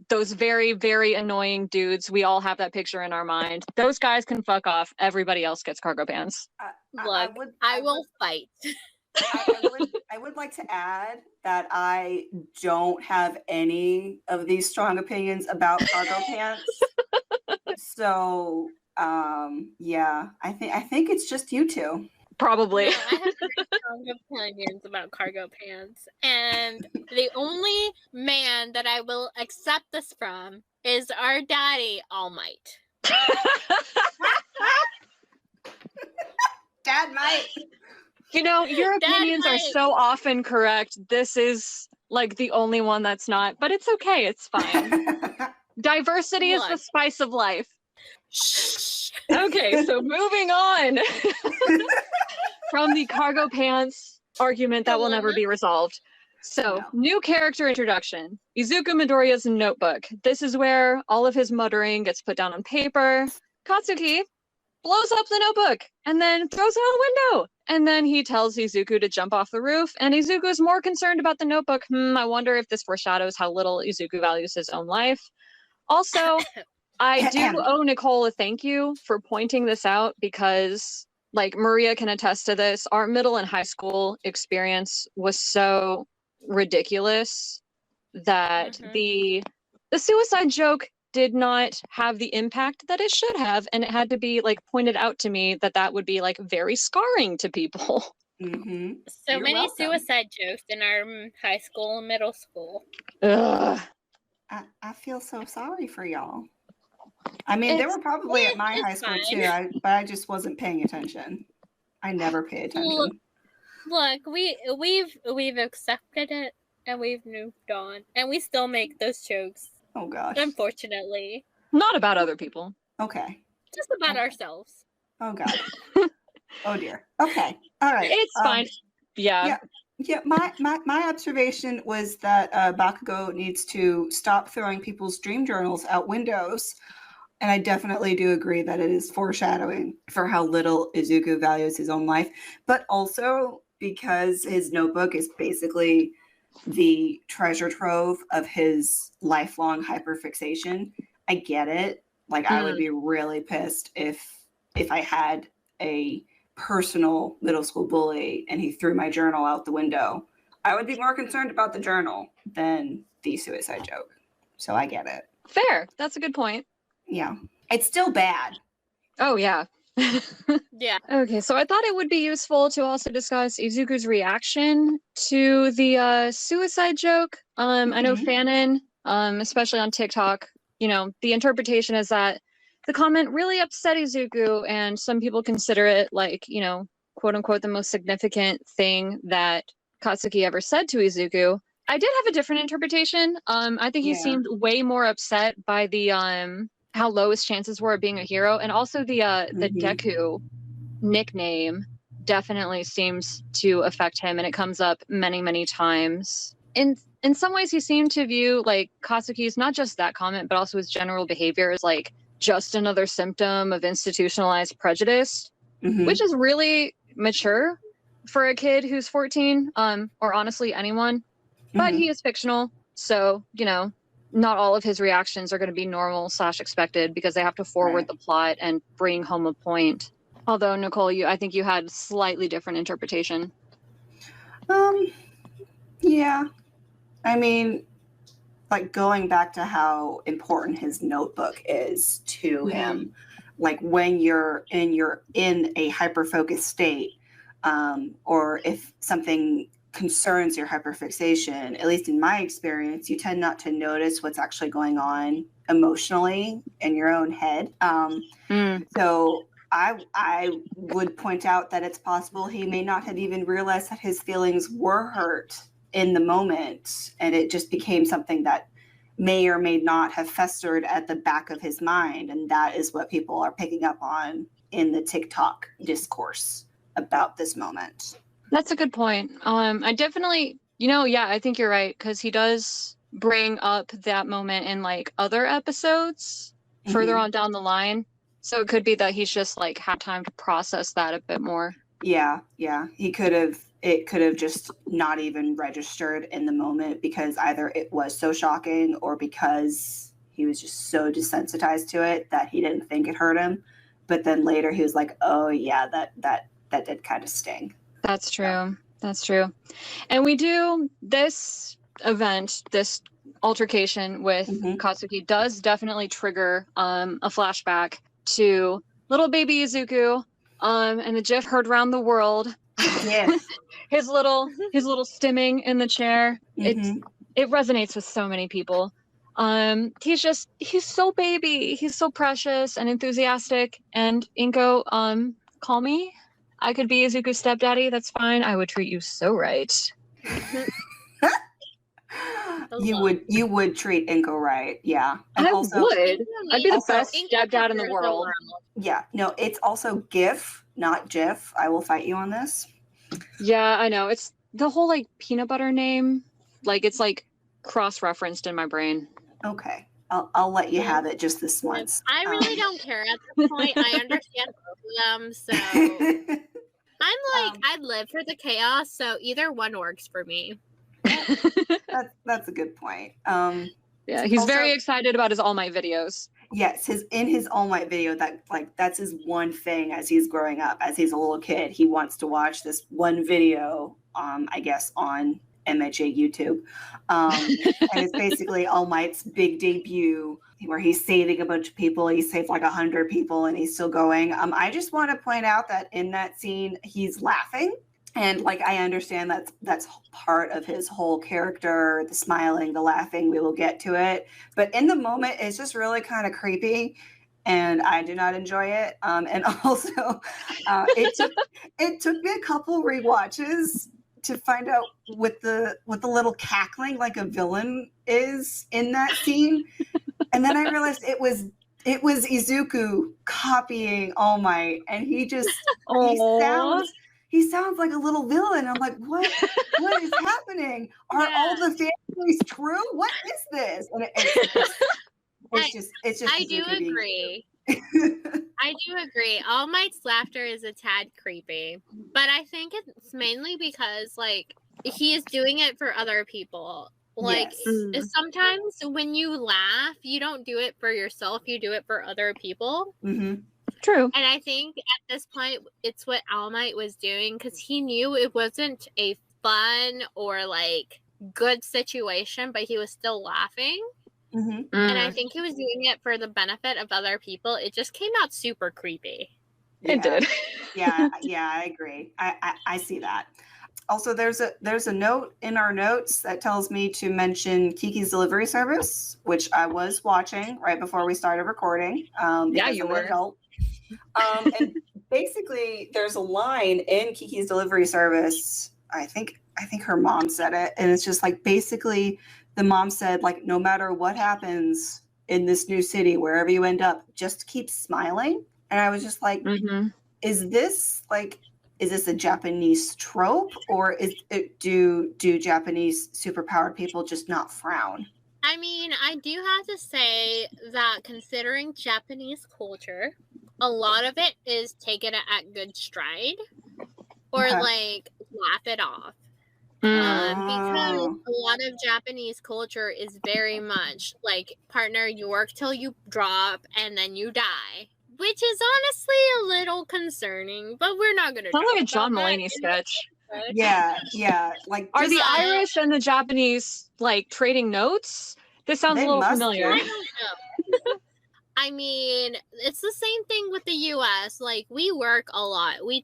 those very, very annoying dudes. We all have that picture in our mind. Those guys can fuck off. Everybody else gets cargo pants. look, I will fight. I would like to add that I don't have any of these strong opinions about cargo pants. So yeah, I think it's just you two. Probably. No, I have very strong opinions about cargo pants, and the only man that I will accept this from is our daddy, All Might. Dad might. You know, your Dad opinions are might. so often correct. This is like the only one that's not, but it's okay. It's fine. Diversity is the Look. spice of life. Shh. Okay, so moving on from the cargo pants argument that will never Dilemma. be resolved. So, No. new character introduction. Izuku Midoriya's notebook. This is where all of his muttering gets put down on paper. Katsuki blows up the notebook and then throws it out a window. And then he tells Izuku to jump off the roof, and Izuku is more concerned about the notebook. I wonder if this foreshadows how little Izuku values his own life. Also, I do owe Nicole a thank you for pointing this out because, like, Maria can attest to this. Our middle and high school experience was so ridiculous that the suicide joke did not have the impact that it should have, and it had to be like pointed out to me that that would be like very scarring to people. Mm-hmm. So You're many welcome. suicide jokes in our high school and middle school. Ugh. I feel so sorry for y'all. I mean, they It's- were probably at my it's high school fine. too, but I just wasn't paying attention. I never pay attention. Look, we've accepted it and we've moved on, and we still make those jokes. Oh gosh. Unfortunately, Not about other people. Okay. just about Okay. ourselves. Oh god. Oh dear. Okay. All right. It's fine. Yeah. yeah. Yeah, my observation was that Bakugo needs to stop throwing people's dream journals out windows. And I definitely do agree that it is foreshadowing for how little Izuku values his own life, but also because his notebook is basically the treasure trove of his lifelong hyperfixation. I get it. Like I would be really pissed if I had a personal middle school bully and he threw my journal out the window. I would be more concerned about the journal than the suicide joke. So I get it. Fair. That's a good point. Yeah. It's still bad. Oh, yeah. Yeah. Okay, so I thought it would be useful to also discuss Izuku's reaction to the suicide joke. I know Mhm. Fanon, especially on TikTok, you know, the interpretation is that the comment really upset Izuku, and some people consider it like, you know, quote unquote, the most significant thing that Katsuki ever said to Izuku. I did have a different interpretation. I think he Yeah. seemed way more upset by the how low his chances were of being a hero, and also the Mhm. Deku nickname definitely seems to affect him, and it comes up many times. In some ways, he seemed to view like Katsuki's not just that comment, but also his general behavior as like just another symptom of institutionalized prejudice, Mhm. which is really mature for a kid who's 14, or honestly anyone. But Mhm. he is fictional, so you know, not all of his reactions are going to be normal / expected because they have to forward Right. the plot and bring home a point. Although Nicole, I think you had slightly different interpretation. Yeah. I mean, like going back to how important his notebook is to him, like when you're in a hyper focused state, or if something concerns your hyperfixation, at least in my experience, you tend not to notice what's actually going on emotionally in your own head. So I would point out that it's possible he may not have even realized that his feelings were hurt in the moment, and it just became something that may or may not have festered at the back of his mind, and that is what people are picking up on in the TikTok discourse about this moment. That's a good point. I definitely, I think you're right, because he does bring up that moment in like other episodes further on down the line. So it could be that he's just like had time to process that a bit more. Yeah. It could have just not even registered in the moment because either it was so shocking or because he was just so desensitized to it that he didn't think it hurt him. But then later he was like, oh yeah, that did kind of sting. That's true. Yeah. That's true. And we do this event, this altercation with Katsuki does definitely trigger a flashback to little baby Izuku, and the GIF heard around the world. Yes. his little stimming in the chair. It resonates with so many people. He's so baby. He's so precious and enthusiastic. And Inko, call me. I could be Izuku's stepdaddy, that's fine. I would treat you so right. You would treat Inko right, yeah. And I also, would. I'd be the Also- best stepdad in the world. yeah, no, it's also GIF, not GIF. I will fight you on this. Yeah, I know. It's the whole like peanut butter name. Like it's like cross-referenced in my brain. Okay, I'll let you have it just this once. I really don't care at this point. I understand both of them, so I'm like, I'd live for the chaos, so either one works for me. That's a good point. Yeah, he's Also- very excited about his All Might videos. Yes, in his All Might video, that's his one thing as he's growing up, as he's a little kid. He wants to watch this one video, I guess on MHA YouTube, and it's basically All Might's big debut, where he's saving a bunch of people. He saved like 100 people, and he's still going. I just want to point out that in that scene, he's laughing. And like, I understand that's part of his whole character, the smiling, the laughing, we will get to it. But in the moment, it's just really kind of creepy and I do not enjoy it. And also it took me a couple rewatches to find out what the little cackling like a villain is in that scene. And then I realized it was Izuku copying All Might, and he sounds like a little villain. I'm like, what is happening? Are all the families true? What is this? And it's just I do Izuku being agree. I do agree. All Might's laughter is a tad creepy, but I think it's mainly because like he is doing it for other people. Like Yes. sometimes when you laugh, you don't do it for yourself, you do it for other people. Mhm. True. And I think at this point, it's what All Might was doing because he knew it wasn't a fun or like good situation, but he was still laughing. Mhm. And I think he was doing it for the benefit of other people. It just came out super creepy. It did. Yeah, I agree. I see that. Also, there's a note in our notes that tells me to mention Kiki's Delivery Service, which I was watching right before we started recording. Because you I'm an were. adult. And basically, there's a line in Kiki's Delivery Service. I think her mom said it, and it's just like basically the mom said like, no matter what happens in this new city, wherever you end up, just keep smiling. And I was just like, is this a Japanese trope, or do Japanese superpowered people just not frown? I mean, I do have to say that considering Japanese culture, a lot of it is taken at good stride or Okay. like laugh it off. Because Oh. a lot of Japanese culture is very much like, partner, you work till you drop and then you die. Which is honestly a little concerning, but we're not going to Sounds like a John Mulaney sketch. Yeah. Like, Are the Yeah. Irish and the Japanese like trading notes? This sounds They a little must familiar. I don't know. I mean, it's the same thing with the US. Like, we work a lot. We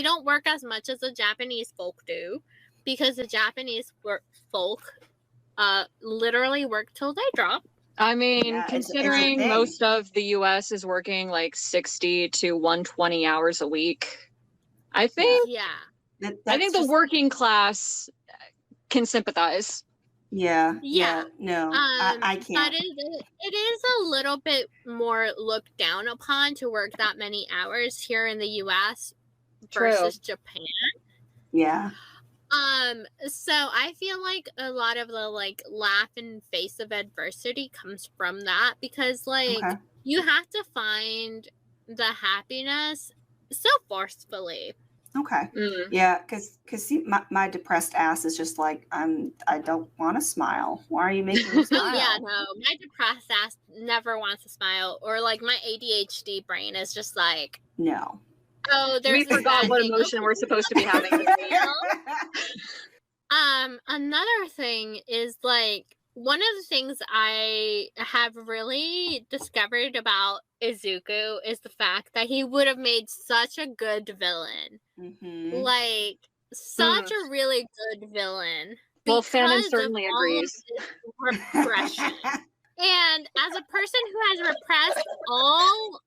don't work as much as the Japanese folk do because the Japanese folk literally work till they drop. I mean, Yeah, it's a considering thing. most of the US is working like 60 to 120 hours a week, I think Yeah. I think the working class can sympathize. Yeah. Yeah. No, I But can't. it is a little bit more looked down upon to work that many hours here in the US True. versus Japan. Yeah. So I feel like a lot of the like laugh in face of adversity comes from that because like Okay. you have to find the happiness so forcefully. Okay. Yeah, because my depressed ass is just like, I don't want to smile. Why are you making me smile? Oh yeah, no, my depressed ass never wants to smile, or like my ADHD brain is just like, No. oh, there's We this forgot bad what thing. emotion Okay, we're supposed to be having. Another thing is like one of the things I have really discovered about Izuku is the fact that he would have made such a good villain. Mhm. Like such a really good villain. Well, Fanon because of certainly all of agrees. this repression. And as a person who has repressed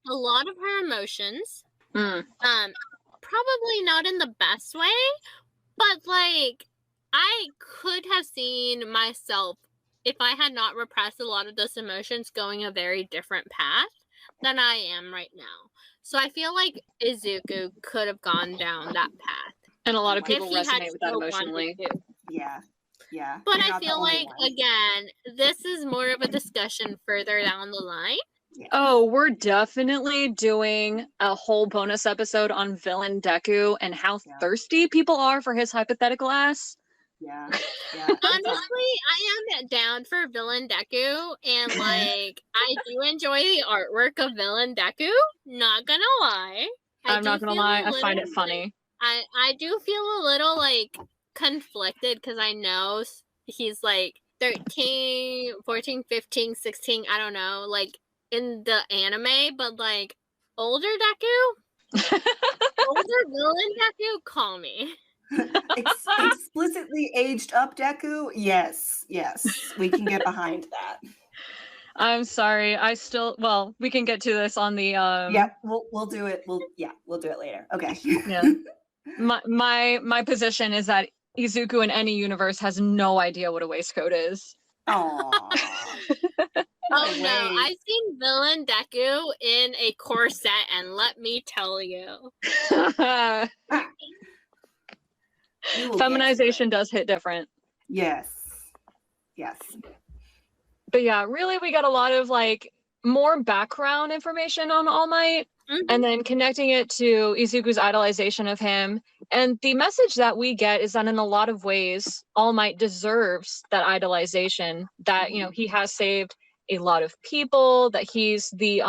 a lot of her emotions, probably not in the best way, but like I could have seen myself, if I had not repressed a lot of those emotions, going a very different path than I am right now. So I feel like Izuku could have gone down that path. And a lot of If people he had resonate with that still wanted emotionally. to. Yeah. Yeah. But You're I not the feel only like, one. again, this is more of a discussion further down the line. Oh, we're definitely doing a whole bonus episode on villain Deku and how thirsty people are for his hypothetical ass. Yeah. Honestly, I am down for Villain Deku, and like I do enjoy the artwork of Villain Deku. Not gonna lie. I'm not gonna lie, I find it funny. I do feel a little like conflicted because I know he's like 13, 14, 15, 16, I don't know, like in the anime, but like older Deku? Older Villain Deku? Call me. Explicitly aged up Deku? Yes, we can get behind that. I'm sorry. We can get to this on the Yeah, we'll do it. We'll do it later. Okay. Yeah. My position is that Izuku in any universe has no idea what a waistcoat is. Aww. Oh no, I've seen Villain Deku in a corset, and let me tell you. Feminization does hit different. Yes. But yeah, really we got a lot of like more background information on All Might, and then connecting it to Izuku's idolization of him. And the message that we get is that in a lot of ways, All Might deserves that idolization, that, you know, he has saved a lot of people, that he's the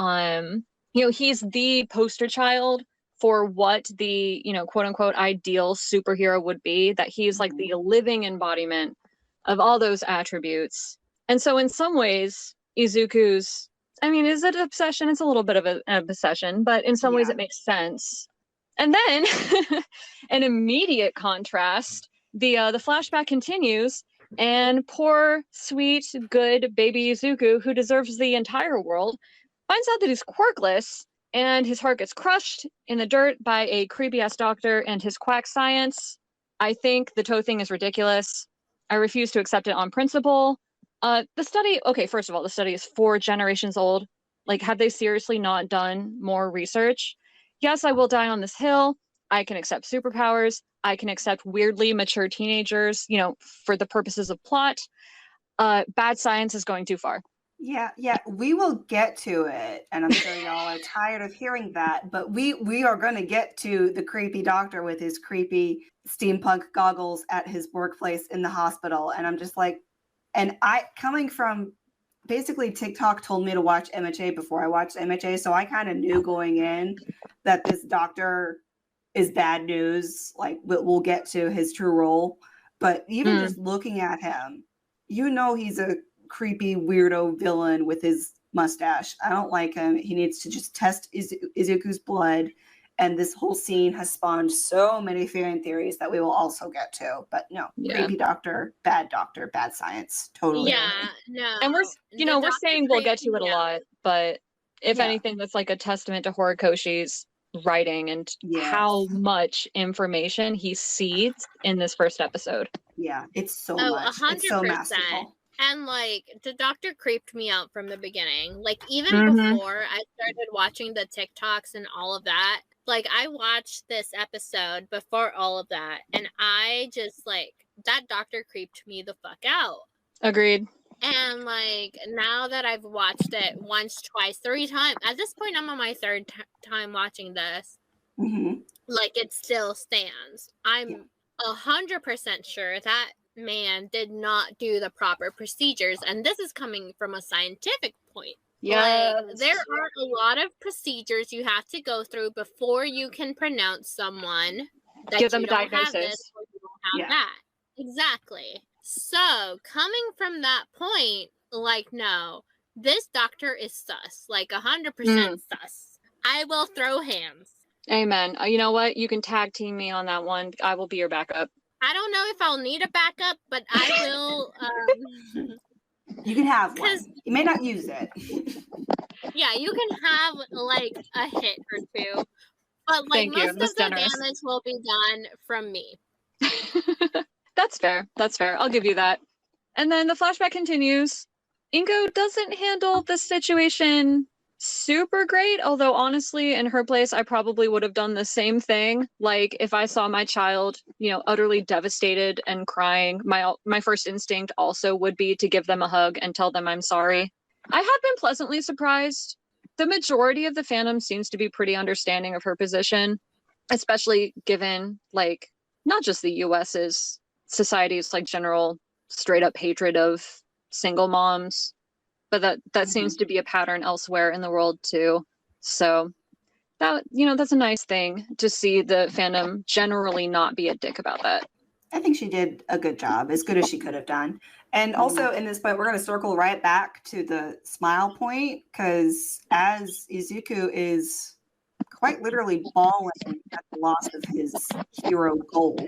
he's the poster child for what the, you know, quote unquote ideal superhero would be, that he's like the living embodiment of all those attributes. And so in some ways, Izuku's, I mean, is it an obsession? It's a little bit of an obsession, but in some ways it makes sense. And then, an immediate contrast, the flashback continues, and poor, sweet, good baby Izuku, who deserves the entire world, finds out that he's quirkless, and his heart gets crushed in the dirt by a creepy-ass doctor and his quack science. I think the toe thing is ridiculous. I refuse to accept it on principle. The study, okay, first of all, the study is 4 generations old. Like, have they seriously not done more research? Yes, I will die on this hill. I can accept superpowers. I can accept weirdly mature teenagers, you know, for the purposes of plot. Bad science is going too far. Yeah, we will get to it, and I'm sure y'all are tired of hearing that, but we are going to get to the creepy doctor with his creepy steampunk goggles at his workplace in the hospital, and I'm just like, and I, coming from, basically TikTok told me to watch MHA before I watched MHA, so I kind of knew going in that this doctor is bad news. Like, we'll get to his true role, but even just looking at him, you know, he's a creepy weirdo villain with his mustache. I don't like him. He needs to just test Izuku's blood, and this whole scene has spawned so many fan theories that we will also get to. But no, creepy doctor, bad science, totally. Yeah, no. And we're saying we'll get to it a lot, but if anything, that's like a testament to Horikoshi's writing and how much information he seeds in this first episode. Yeah, it's so much. 100%. It's so masterful. And like the doctor creeped me out from the beginning. Like even before I started watching the TikToks and all of that, like I watched this episode before all of that, and I just like, that doctor creeped me the fuck out. Agreed. And like now that I've watched it once, twice, 3 times, at this point I'm on my 3rd time watching this. Like it still stands. I'm 100% sure that man did not do the proper procedures, and this is coming from a scientific point. Like, there are a lot of procedures you have to go through before you can pronounce someone that give them you a don't diagnosis. have this or you don't have that. Exactly. So coming from that point, like, no, this doctor is sus, like 100% sus. I will throw hands. Amen. You know what? You can tag team me on that one. I will be your backup. I don't know if I'll need a backup, but I will. You can have one. You may not use it. Yeah, you can have like a hit or 2 But like Thank you. most of That's the generous. damage will be done from me. That's fair. That's fair. I'll give you that. And then the flashback continues. Inko doesn't handle the situation super great, although honestly, in her place, I probably would have done the same thing. Like if I saw my child, utterly devastated and crying, my first instinct also would be to give them a hug and tell them I'm sorry. I have been pleasantly surprised. The majority of the fandom seems to be pretty understanding of her position, especially given like not just the US's society's like general straight up hatred of single moms, but that seems to be a pattern elsewhere in the world too. So that's a nice thing to see the fandom generally not be a dick about that. I think she did a good job, as good as she could have done. And also in this point, we're going to circle right back to the smile point, because as Izuku is quite literally bawling at the loss of his hero goal,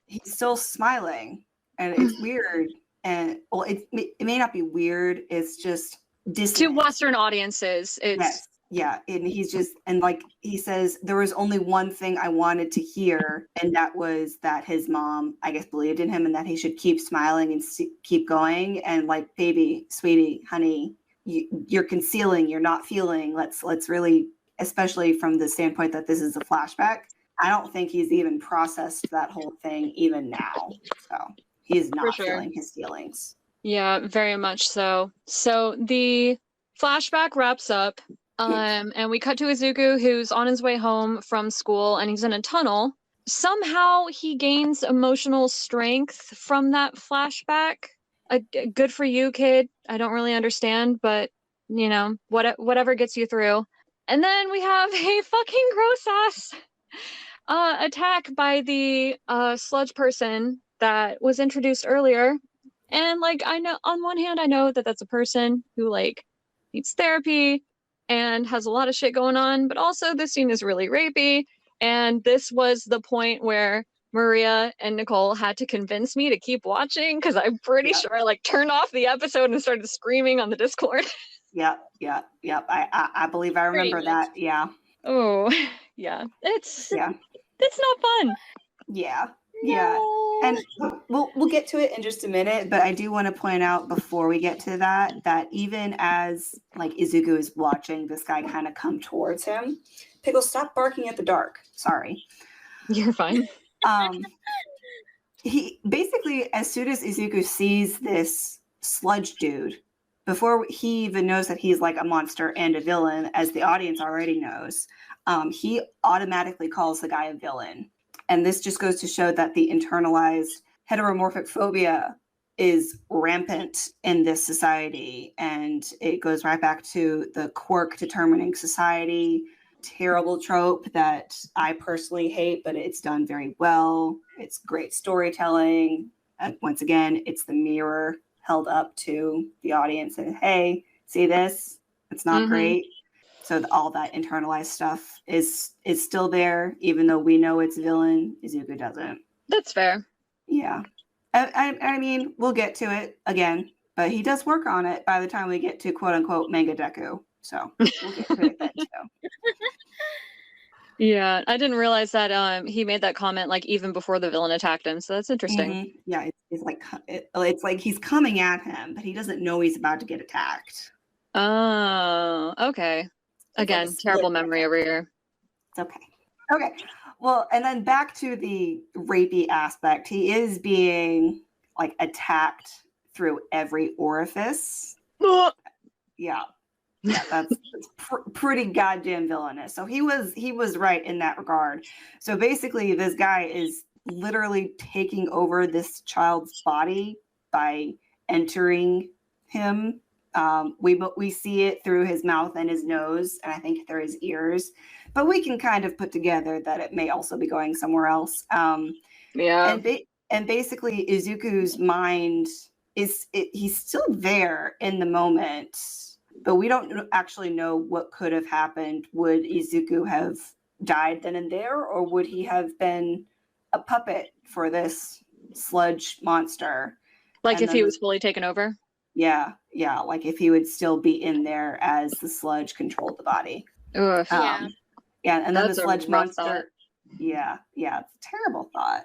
he's still smiling, and it's weird. And well, it may not be weird. It's just dissonant. To Western audiences, it's yes. Yeah, and he's just, and like he says, there was only one thing I wanted to hear, and that was that his mom, I guess, believed in him, and that he should keep smiling and keep going. And like, baby, sweetie, honey, you're concealing, you're not feeling. Let's really, especially from the standpoint that this is a flashback, I don't think he's even processed that whole thing even now. So he's not feeling his feelings. Yeah, very much so. So the flashback wraps up. And we cut to Izuku, who's on his way home from school, and he's in a tunnel. Somehow he gains emotional strength from that flashback. Good for you, kid. I don't really understand, but whatever gets you through. And then we have a fucking gross ass attack by the sludge person that was introduced earlier. And like, I know on one hand, I know that that's a person who like needs therapy and has a lot of shit going on, but also this scene is really rapey. And this was the point where Maria and Nicole had to convince me to keep watching, because I'm pretty sure I like turned off the episode and started screaming on the Discord. Yep. I believe I remember that. Yeah. Oh, yeah. It's not fun. Yeah. Yeah. And we'll get to it in just a minute, but I do want to point out before we get to that even as like Izuku is watching this guy kind of come towards him, Pickles, stop barking at the dark. Sorry. You're fine. He basically, as soon as Izuku sees this sludge dude, before he even knows that he's like a monster and a villain, as the audience already knows, he automatically calls the guy a villain. And this just goes to show that the internalized heteromorphic phobia is rampant in this society. And it goes right back to the quirk determining society, terrible trope that I personally hate, but it's done very well. It's great storytelling. Once again, it's the mirror held up to the audience and, hey, see this? It's not great. So all that internalized stuff is still there, even though we know it's villain. Izuku doesn't. That's fair. Yeah. I mean, we'll get to it again, but he does work on it by the time we get to quote unquote manga deku. So we'll get to it then too. Yeah, I didn't realize that he made that comment like even before the villain attacked him. So that's interesting. Yeah, it's like he's coming at him, but he doesn't know he's about to get attacked. Oh, okay. Again, terrible memory over here. It's okay. Okay. Well, and then back to the rapey aspect. He is being like attacked through every orifice. Yeah, that's pretty goddamn villainous. So he was right in that regard. So basically, this guy is literally taking over this child's body by entering him. We see it through his mouth and his nose, and I think through his ears, but we can kind of put together that it may also be going somewhere else. Yeah. And basically Izuku's mind he's still there in the moment, but we don't actually know what could have happened. Would Izuku have died then and there, or would he have been a puppet for this sludge monster? Like if he was fully taken over? Yeah, like if he would still be in there as the sludge controlled the body. Ugh. Yeah, Yeah, and then That's the a sludge rough monster. thought. Yeah, it's a terrible thought.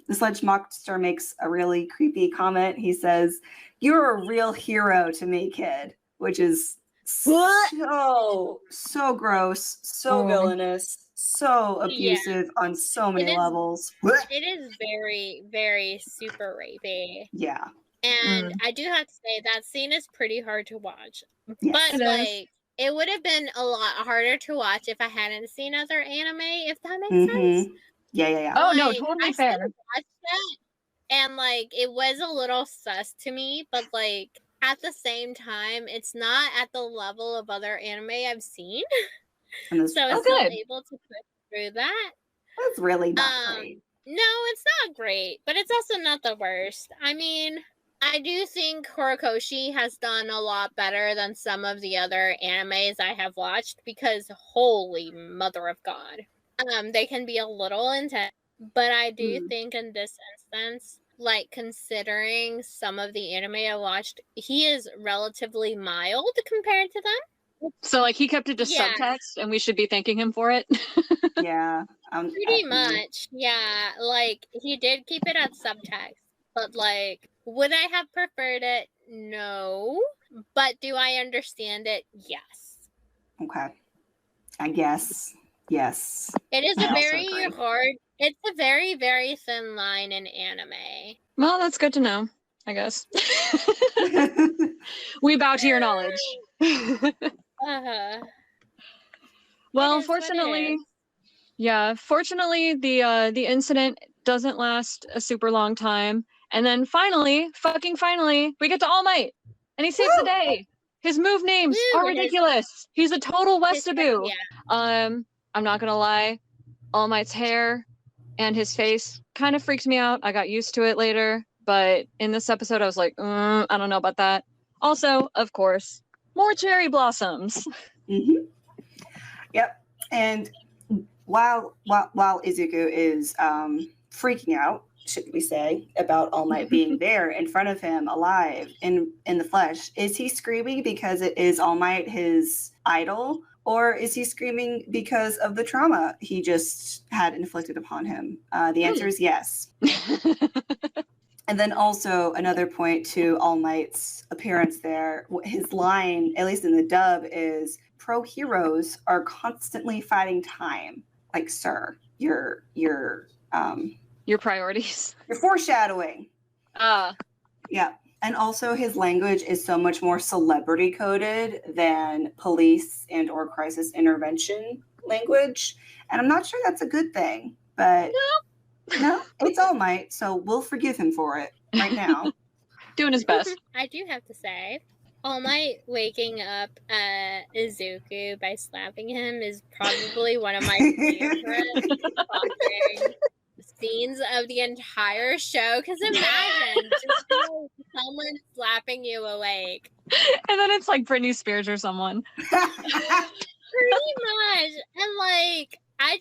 The sludge monster makes a really creepy comment. He says, "You're a real hero to me, kid," which is so gross, so villainous, so abusive on so many levels. It is very, very super rapey. Yeah. And I do have to say that scene is pretty hard to watch. Yes. But like it would have been a lot harder to watch if I hadn't seen other anime, if that makes sense. Yeah. Oh no, Like, totally I fair. still watched it, and like it was a little sus to me, but like at the same time, it's not at the level of other anime I've seen. So it's still able to push through that. That's really not great. No, it's not great, but it's also not the worst. I mean, I do think Horikoshi has done a lot better than some of the other animes I have watched because holy mother of God. They can be a little intense, but I do think in this instance, like considering some of the anime I watched, he is relatively mild compared to them. So like he kept it to subtext and we should be thanking him for it. Yeah. Pretty much. Yeah. Like he did keep it at subtext. But like would I have preferred it? No. But do I understand it? Yes. Okay. I guess. Yes. It is a very hard, it's a very, very thin line in anime. Well, that's good to know, I guess. We bow to your knowledge. Well, fortunately, fortunately, the incident doesn't last a super long time, and then finally, we get to All Might, and he saves the day. His move names are ridiculous. He's a total Westaboo. I'm not gonna lie, All Might's hair and his face kind of freaked me out. I got used to it later, but in this episode, I was like, I don't know about that. Also, of course, more cherry blossoms. Yep. And while Izuku is freaking out, should we say, about All Might being there in front of him, alive in the flesh, is he screaming because it is All Might his idol, or is he screaming because of the trauma he just had inflicted upon him? The answer is yes. And then also another point to All Might's appearance there, his line, at least in the dub, is pro heroes are constantly fighting time. Like, sir, your priorities. You're foreshadowing. Yeah. And also his language is so much more celebrity coded than police and or crisis intervention language. And I'm not sure that's a good thing, but no, it's All Might, so we'll forgive him for it right now. Doing his best. I do have to say, All Might waking up Izuku by slapping him is probably one of my favorite scenes of the entire show. Because imagine just someone slapping you awake. And then it's like Britney Spears or someone. Pretty much. And like, I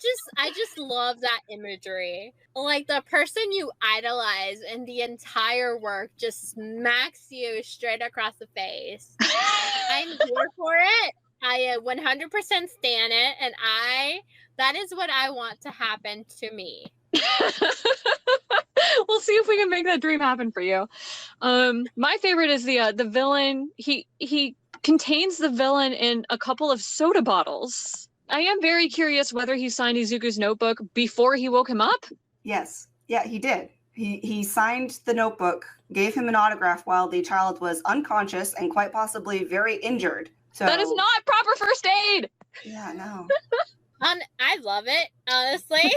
just love that imagery. Like the person you idolize in the entire work just smacks you straight across the face. I'm here for it. I 100% stan it, and that is what I want to happen to me. We'll see if we can make that dream happen for you. My favorite is the villain. He contains the villain in a couple of soda bottles. I am very curious whether he signed Izuku's notebook before he woke him up. Yes. Yeah, he did. He signed the notebook, gave him an autograph while the child was unconscious and quite possibly very injured. So that is not proper first aid. Yeah, no. I love it, honestly.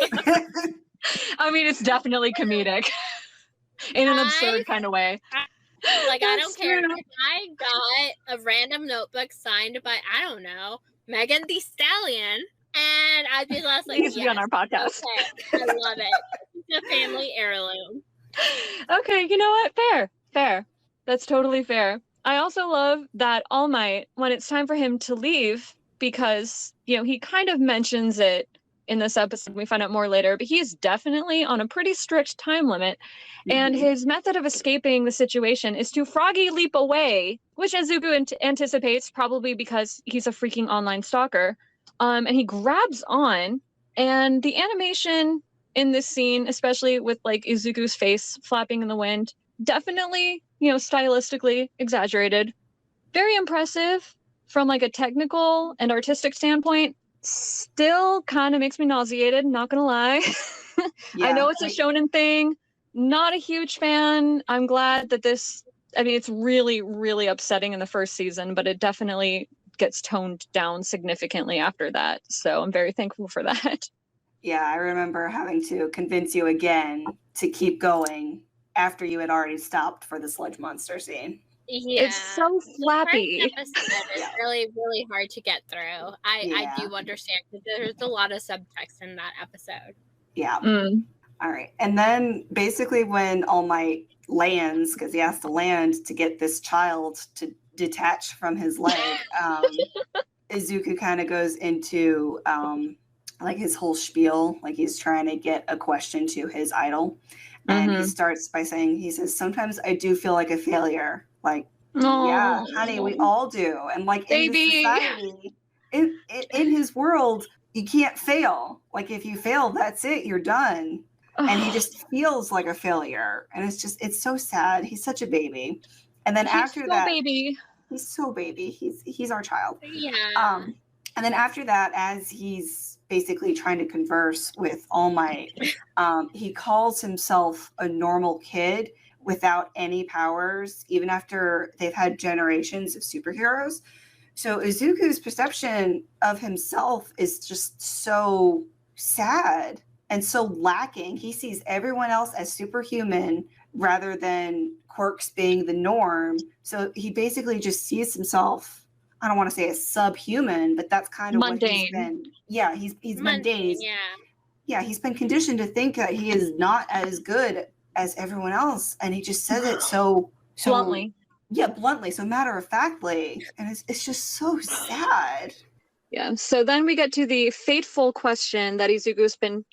I mean, it's definitely comedic in an absurd kind of way. I don't care if I got a random notebook signed by, I don't know, Megan Thee Stallion, and I'd be less like, yes, be on our podcast. Okay, I love it. It's a family heirloom. Okay, you know what? Fair. That's totally fair. I also love that All Might, when it's time for him to leave, because, he kind of mentions it in this episode, we find out more later, but he's definitely on a pretty strict time limit. And his method of escaping the situation is to froggy leap away, which Izuku anticipates, probably because he's a freaking online stalker, And he grabs on, and the animation in this scene, especially with like Izuku's face flapping in the wind, definitely, stylistically exaggerated. Very impressive from like a technical and artistic standpoint. Still kind of makes me nauseated, not gonna lie. I know it's a shonen thing. Not a huge fan. I'm glad that it's really, really upsetting in the first season, but it definitely gets toned down significantly after that. So I'm very thankful for that. Yeah, I remember having to convince you again to keep going after you had already stopped for the sludge monster scene. Yeah, it's so flappy. The first episode is really, really hard to get through. I do understand because there's a lot of subtext in that episode. Yeah. All right. And then basically when All Might lands, because he has to land to get this child to detach from his leg, Izuku kind of goes into like his whole spiel, like he's trying to get a question to his idol. And he starts by saying, he says, sometimes I do feel like a failure. Like, yeah, honey, we all do. And like in this society, in his world, you can't fail. Like if you fail, that's it, you're done. And he just feels like a failure. And it's so sad. He's such a baby. And then after that, he's so baby. He's our child. Yeah. And then after that, as he's basically trying to converse with All Might, he calls himself a normal kid without any powers, even after they've had generations of superheroes. So Izuku's perception of himself is just so sad and so lacking. He sees everyone else as superhuman rather than quirks being the norm. So he basically just sees himself, I don't want to say as subhuman, but that's kind of mundane. What he's been. Yeah, he's mundane. Yeah, he's been conditioned to think that he is not as good as everyone else, and he just says it so bluntly. Yeah, bluntly, so matter-of-factly, and it's just so sad. Yeah, so then we get to the fateful question that Izuku's been,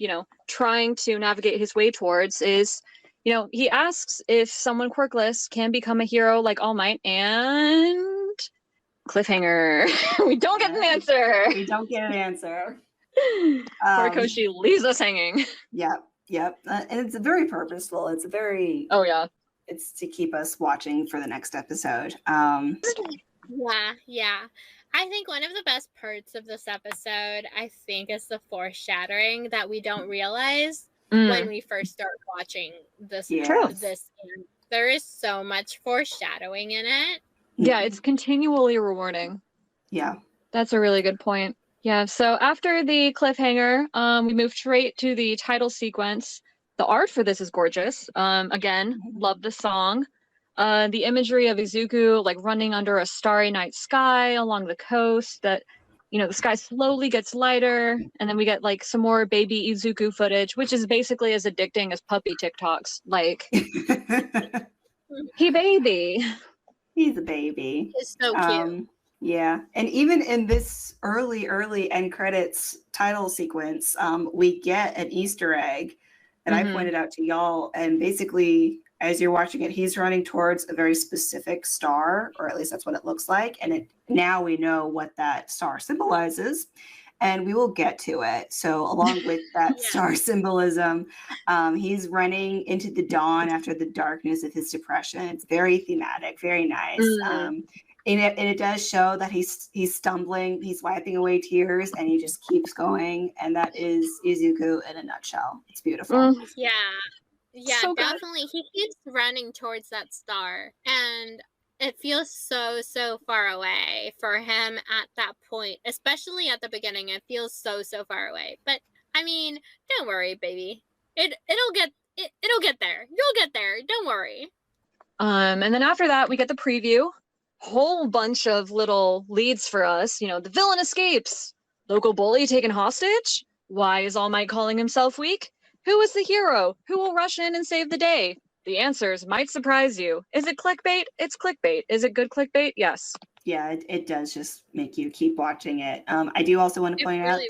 trying to navigate his way towards is, he asks if someone quirkless can become a hero like All Might, and cliffhanger. We don't get an answer. Horikoshi leaves us hanging. Yep. And it's very purposeful. It's a very... Oh, yeah. It's to keep us watching for the next episode. Yeah. I think one of the best parts of this episode, is the foreshadowing that we don't realize when we first start watching this. This. There is so much foreshadowing in it. Yeah, it's continually rewarding. Yeah. That's a really good point. Yeah, so after the cliffhanger, we move straight to the title sequence. The art for this is gorgeous. Again, love the song. The imagery of Izuku like running under a starry night sky along the coast that, the sky slowly gets lighter, and then we get like some more baby Izuku footage, which is basically as addicting as puppy TikToks. Like, baby. He's a baby. He's so cute. Yeah, and even in this early end credits title sequence, we get an Easter egg that I pointed out to y'all, and basically as you're watching it, he's running towards a very specific star, or at least that's what it looks like, and now we know what that star symbolizes, and we will get to it. So along with that star symbolism, he's running into the dawn after the darkness of his depression. It's very thematic, very nice. And it does show that he's stumbling, he's wiping away tears, and he just keeps going. And that is Izuku in a nutshell. It's beautiful. Yeah, So definitely. He keeps running towards that star, and it feels so far away for him at that point, especially at the beginning. It feels so far away. But I mean, don't worry, baby. It'll get there. You'll get there. Don't worry. And then after that, we get the preview. Whole bunch of little leads for us. The villain escapes. Local bully taken hostage. Why is All Might calling himself weak? Who is the hero? Who will rush in and save the day? The answers might surprise you. Is it clickbait? It's clickbait. Is it good clickbait? Yes. Yeah, it does just make you keep watching it. I do also want to point out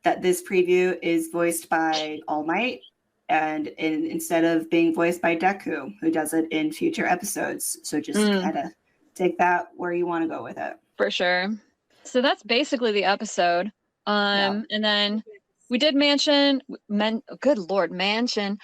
that this preview is voiced by All Might, and instead of being voiced by Deku, who does it in future episodes. So just kind of take that where you want to go with it. For sure. So that's basically the episode. And then we did mention good Lord, mansion.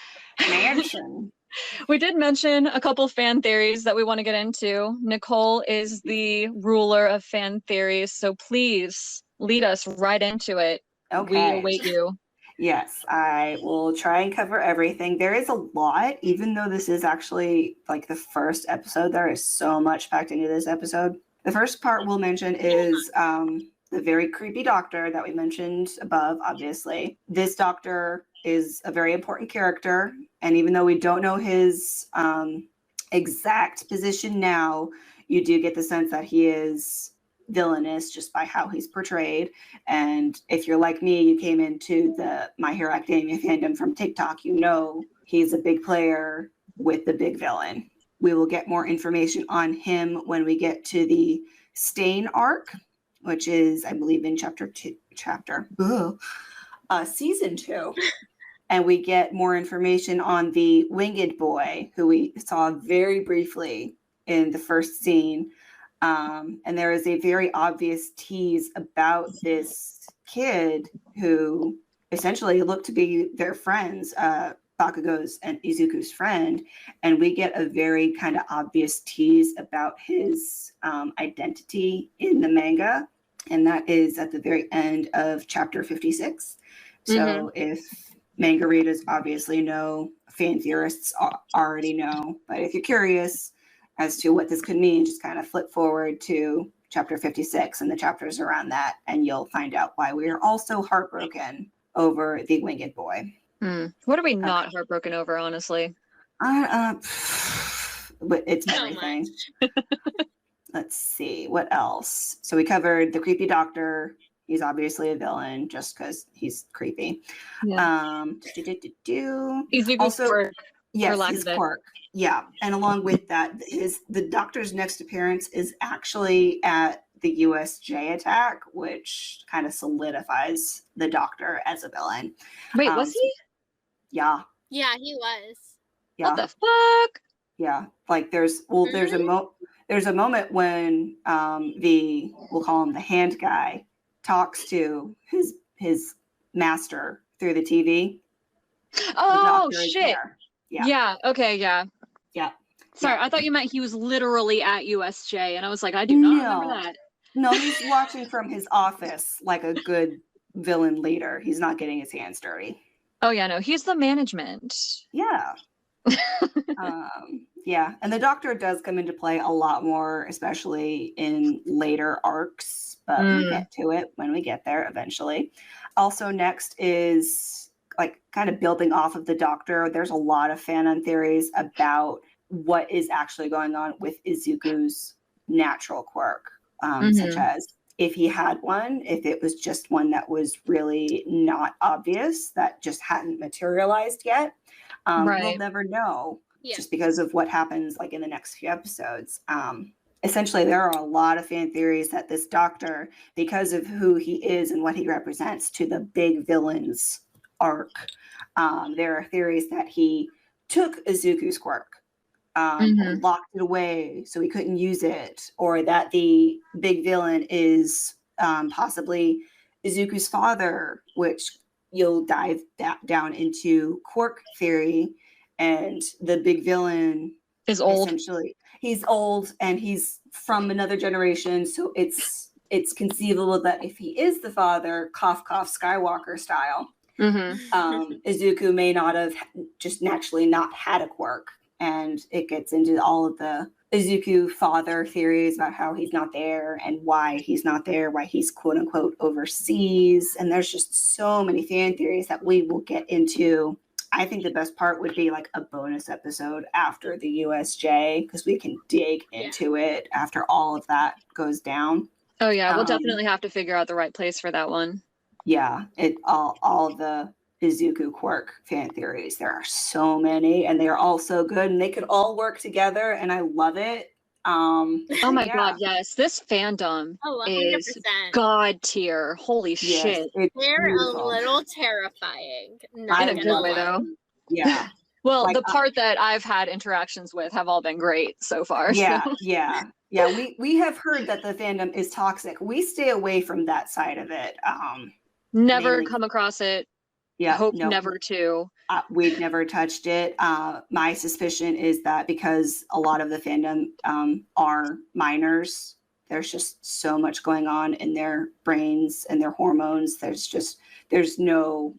We did mention a couple fan theories that we want to get into. Nicole is the ruler of fan theories, so please lead us right into it. Okay. We await you. Yes, I will try and cover everything. There is a lot, even though this is actually like the first episode. There is so much packed into this episode. The first part we'll mention is the very creepy doctor that we mentioned above, obviously. This doctor is a very important character, and even though we don't know his exact position now, you do get the sense that he is villainous just by how he's portrayed. And if you're like me, you came into the My Hero Academia fandom from TikTok, you know he's a big player with the big villain. We will get more information on him when we get to the Stain arc, which is, I believe, in season 2. And we get more information on the Winged Boy, who we saw very briefly in the first scene. And there is a very obvious tease about this kid who essentially looked to be their friends, Bakugo's and Izuku's friend. And we get a very kind of obvious tease about his identity in the manga. And that is at the very end of chapter 56. So if manga readers obviously know, fan theorists already know. But if you're curious as to what this could mean, just kind of flip forward to chapter 56 and the chapters around that, and you'll find out why we are also heartbroken over the Winged Boy. What are we not heartbroken over, honestly? But it's everything. Let's see, what else? So we covered the creepy doctor. He's obviously a villain just because he's creepy. Yeah. Also, quirk, yes, his quirk. Yeah, and along with that, the doctor's next appearance is actually at the USJ attack, which kind of solidifies the doctor as a villain. Wait, was he? Yeah. Yeah, he was. Yeah. What the fuck? Yeah, like there's a moment when we'll call him the hand guy, talks to his master through the TV. Oh shit! Yeah. Okay. Yeah. Sorry, I thought you meant he was literally at USJ, and I was like, I do not remember that. No, he's watching from his office like a good villain leader. He's not getting his hands dirty. Oh yeah, no, he's the management. Yeah. Yeah, and the doctor does come into play a lot more, especially in later arcs, but we'll get to it when we get there eventually. Also, next is like kind of building off of the doctor. There's a lot of fanon theories about what is actually going on with Izuku's natural quirk, such as if he had one, if it was just one that was really not obvious, that just hadn't materialized yet. We'll never know just because of what happens like in the next few episodes. Essentially, there are a lot of fan theories that this doctor, because of who he is and what he represents to the big villains arc, there are theories that he took Izuku's quirk, locked it away so he couldn't use it, or that the big villain is possibly Izuku's father, which you'll dive down into quirk theory. And the big villain is old. Essentially, he's old and he's from another generation. So it's conceivable that if he is the father, cough cough Skywalker style, Izuku may not have just naturally not had a quirk. And it gets into all of the Izuku father theories about how he's not there and why he's not there, why he's quote unquote overseas. And there's just so many fan theories that we will get into. I think the best part would be like a bonus episode after the USJ, because we can dig into it after all of that goes down. Oh yeah, we'll definitely have to figure out the right place for that one. Yeah, all the Izuku quirk fan theories. There are so many, and they are all so good, and they could all work together, and I love it. Oh my god, yes, this fandom is god tier. Holy shit! They're beautiful. A little terrifying. In a good way, though. Yeah, Well, Like, the part that I've had interactions with have all been great so far. yeah, so. yeah, yeah. We have heard that the fandom is toxic. We stay away from that side of it. Never Mainly, come across it. yeah, Hope no, never to. we've never touched it. My suspicion is that because a lot of the fandom are minors, there's just so much going on in their brains and their hormones. There's no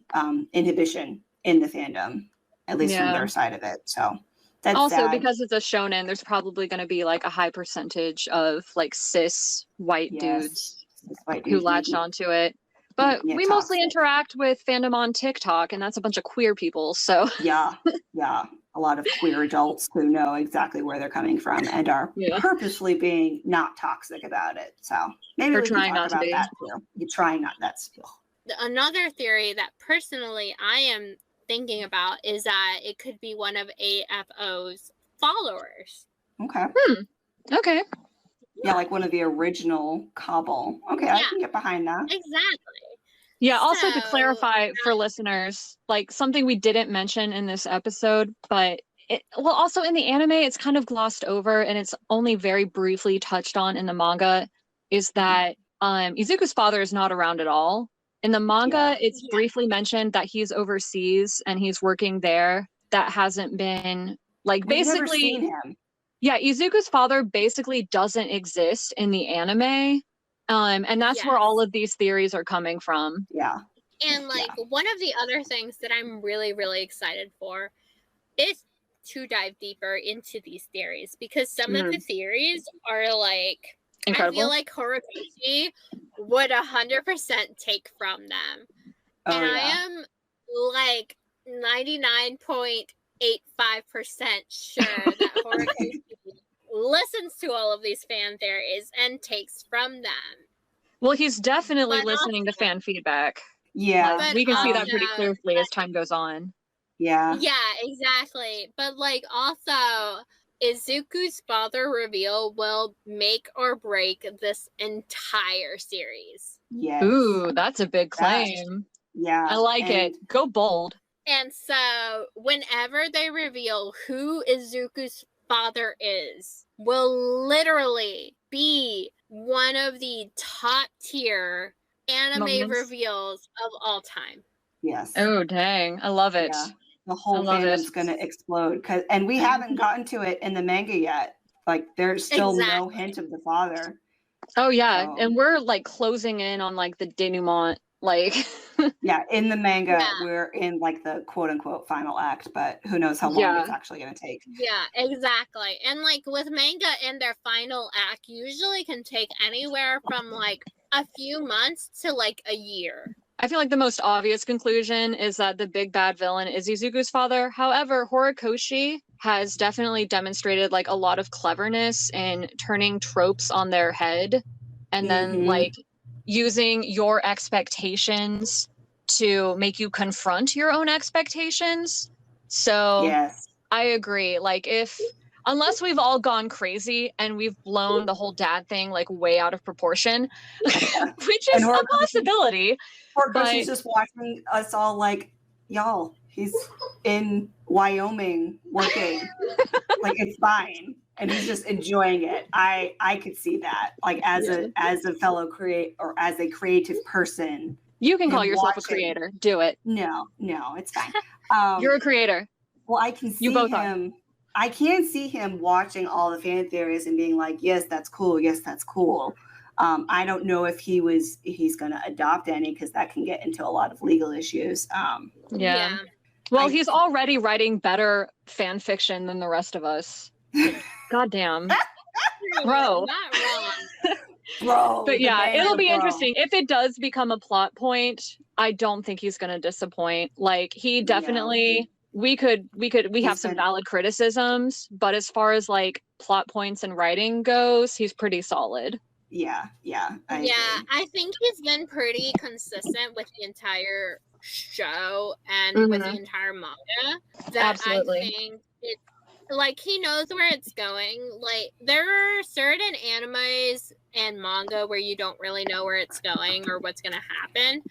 inhibition in the fandom, at least from Yeah. their side of it. So that's Also, sad. because it's a shonen, there's probably going to be like a high percentage of like cis white Yes, dudes it's white who dudes latch making- onto it. But making it we mostly toxic. interact with fandom on TikTok, and that's a bunch of queer people. So Yeah, yeah. A lot of queer adults who know exactly where they're coming from and are Yeah. purposely being not toxic about it. So maybe Or we can trying talk not to about be. that too. You're trying not. That's Another theory that personally I am thinking about is that it could be one of AFO's followers. okay. okay. Yeah, like one of the original Kabul. Okay, I Yeah. can get behind that. Exactly. Yeah, also to So- clarify for listeners, like something we didn't mention in this episode, but also in the anime, it's kind of glossed over and it's only very briefly touched on in the manga, is that Izuku's father is not around at all. In the manga, it's Yeah. briefly mentioned that he's overseas and he's working there. That hasn't been, like, We've never basically, seen him. yeah, Izuku's father basically doesn't exist in the anime. And that's where Yes. all of these theories are coming from. Yeah. And like one of the other things that I'm really, really excited for is to dive deeper into these theories, because some of the theories are like, Incredible. I feel like Horikoshi would 100% take from them. Oh and yeah. I am like 99.85% sure that Horikoshi listens to all of these fan theories and takes from them. Well, he's definitely But listening to fan feedback. Yeah. Like, But we can see that pretty also, clearly as time goes on. Yeah. Yeah, exactly. But like also, Izuku's father reveal will make or break this entire series. Yes. Ooh, that's a big claim. Yeah. I like it. Go bold. And so, whenever they reveal who Izuku's father is, will literally be one of the top tier anime Moments. reveals of all time. Yes. Oh, dang. I love it. Yeah. The whole love fandom's it. gonna explode. And we haven't gotten to it in the manga yet. Like there's still no Exactly. hint of the father. Oh, yeah. So- And we're like closing in on like the denouement. Like, Yeah, in the manga, Yeah. we're in like the quote unquote final act, but who knows how long Yeah. it's actually gonna take. Yeah, exactly. And like with manga and their final act usually can take anywhere from like a few months to like a year. I feel like the most obvious conclusion is that the big bad villain is Izuku's father. However, Horikoshi has definitely demonstrated like a lot of cleverness in turning tropes on their head and then Mhm. like using your expectations to make you confront your own expectations. So Yes. I agree. Like unless we've all gone crazy and we've blown the whole dad thing like way out of proportion, which is And a Horikoshi- possibility. Or she's But- just watching us all like, y'all, he's in Wyoming working. Like it's fine. And he's just enjoying it. I could see that. Like as a fellow or as a creative person. You can call him yourself a watching- creator. Do it. No, it's fine. You're a creator. Well, I can see You both are. him. I can see him watching all the fan theories and being like, "Yes, that's cool. Yes, that's cool." I don't know if he's going to adopt any because that can get into a lot of legal issues. Yeah. Well, I- he's already writing better fan fiction than the rest of us. God damn. Bro. Not wrong. Bro, But the yeah, man it'll is be bro. interesting. If it does become a plot point, I don't think he's going to disappoint. Like he definitely we have some been- valid criticisms, but as far as like plot points and writing goes, he's pretty solid. Yeah. I agree. I think he's been pretty consistent with the entire show and with the entire manga. That Absolutely. I think it, like he knows where it's going. Like there are certain animes and manga where you don't really know where it's going or what's gonna happen.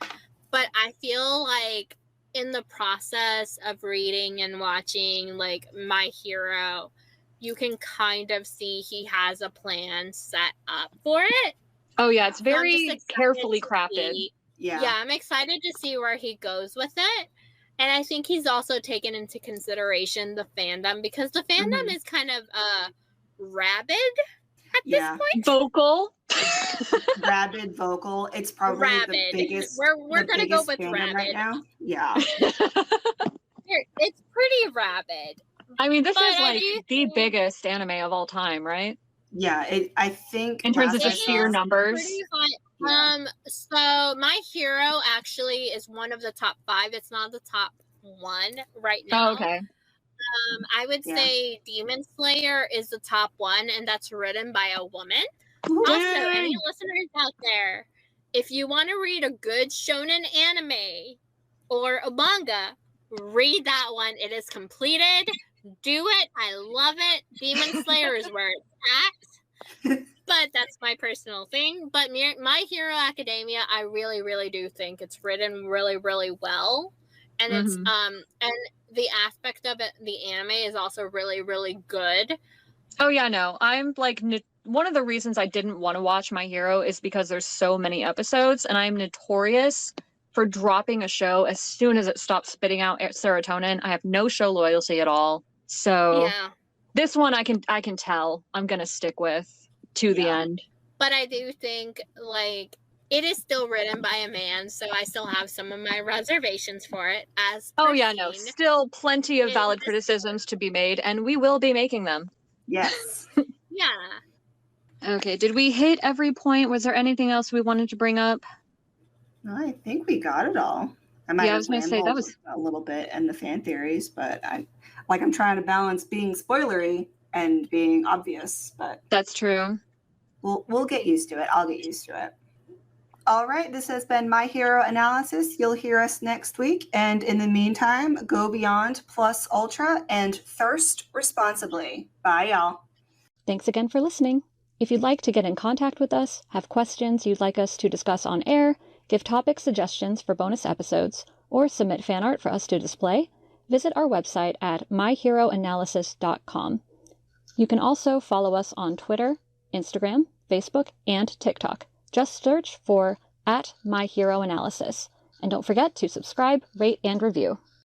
But I feel like in the process of reading and watching like My Hero, you can kind of see he has a plan set up for it. Oh yeah, it's So I'm just very excited carefully to crafted. see- Yeah. yeah, I'm excited to see where he goes with it. And I think he's also taken into consideration the fandom, because the fandom is kind of rabid at Yeah. this point. Vocal. Rabid, vocal. It's probably the Rabid. biggest. We're the gonna go biggest with fandom right rabid. now. Yeah. It's pretty rabid. I mean, this But is I like do the think- biggest anime of all time, right? Yeah. I think In terms of last I just sheer saw- numbers. Pretty high. Yeah. So My Hero actually is one of the top 5. It's not the top 1 right now. Oh, okay. I would Yeah. say Demon Slayer is the top 1, and that's written by a woman. Ooh. Also, any Dang. listeners out there, if you want to read a good shonen anime or a manga, read that one. It is completed. Do it. I love it. Demon Slayer is where it's at. But that's my personal thing. But My Hero Academia, I really, really do think it's written really, really well. And it's and the aspect of it, the anime is also really, really good. Oh yeah, no. I'm like one of the reasons I didn't want to watch My Hero is because there's so many episodes, and I'm notorious for dropping a show as soon as it stops spitting out serotonin. I have no show loyalty at all. So Yeah. this one I can tell I'm gonna stick with to the Yeah. end. But I do think like it is still written by a man, so I still have some of my reservations for it. As Oh yeah, no. Christine. Still plenty of in valid this- criticisms to be made, and we will be making them. Yes. Yeah. Okay, did we hit every point? Was there anything else we wanted to bring up? No, I think we got it all. I might Yeah, I have was gonna say, that rambled was- a little bit in the fan theories, but I'm trying to balance being spoilery and being obvious, but That's true. we'll get used to it. I'll get used to it. All right, this has been My Hero Analysis. You'll hear us next week, and in the meantime, go beyond plus ultra and thirst responsibly. Bye, y'all. Thanks again for listening. If you'd like to get in contact with us, have questions you'd like us to discuss on air, give topic suggestions for bonus episodes, or submit fan art for us to display, visit our website at myheroanalysis.com. You can also follow us on Twitter, Instagram, Facebook, and TikTok. Just search for @myheroanalysis. And don't forget to subscribe, rate, and review.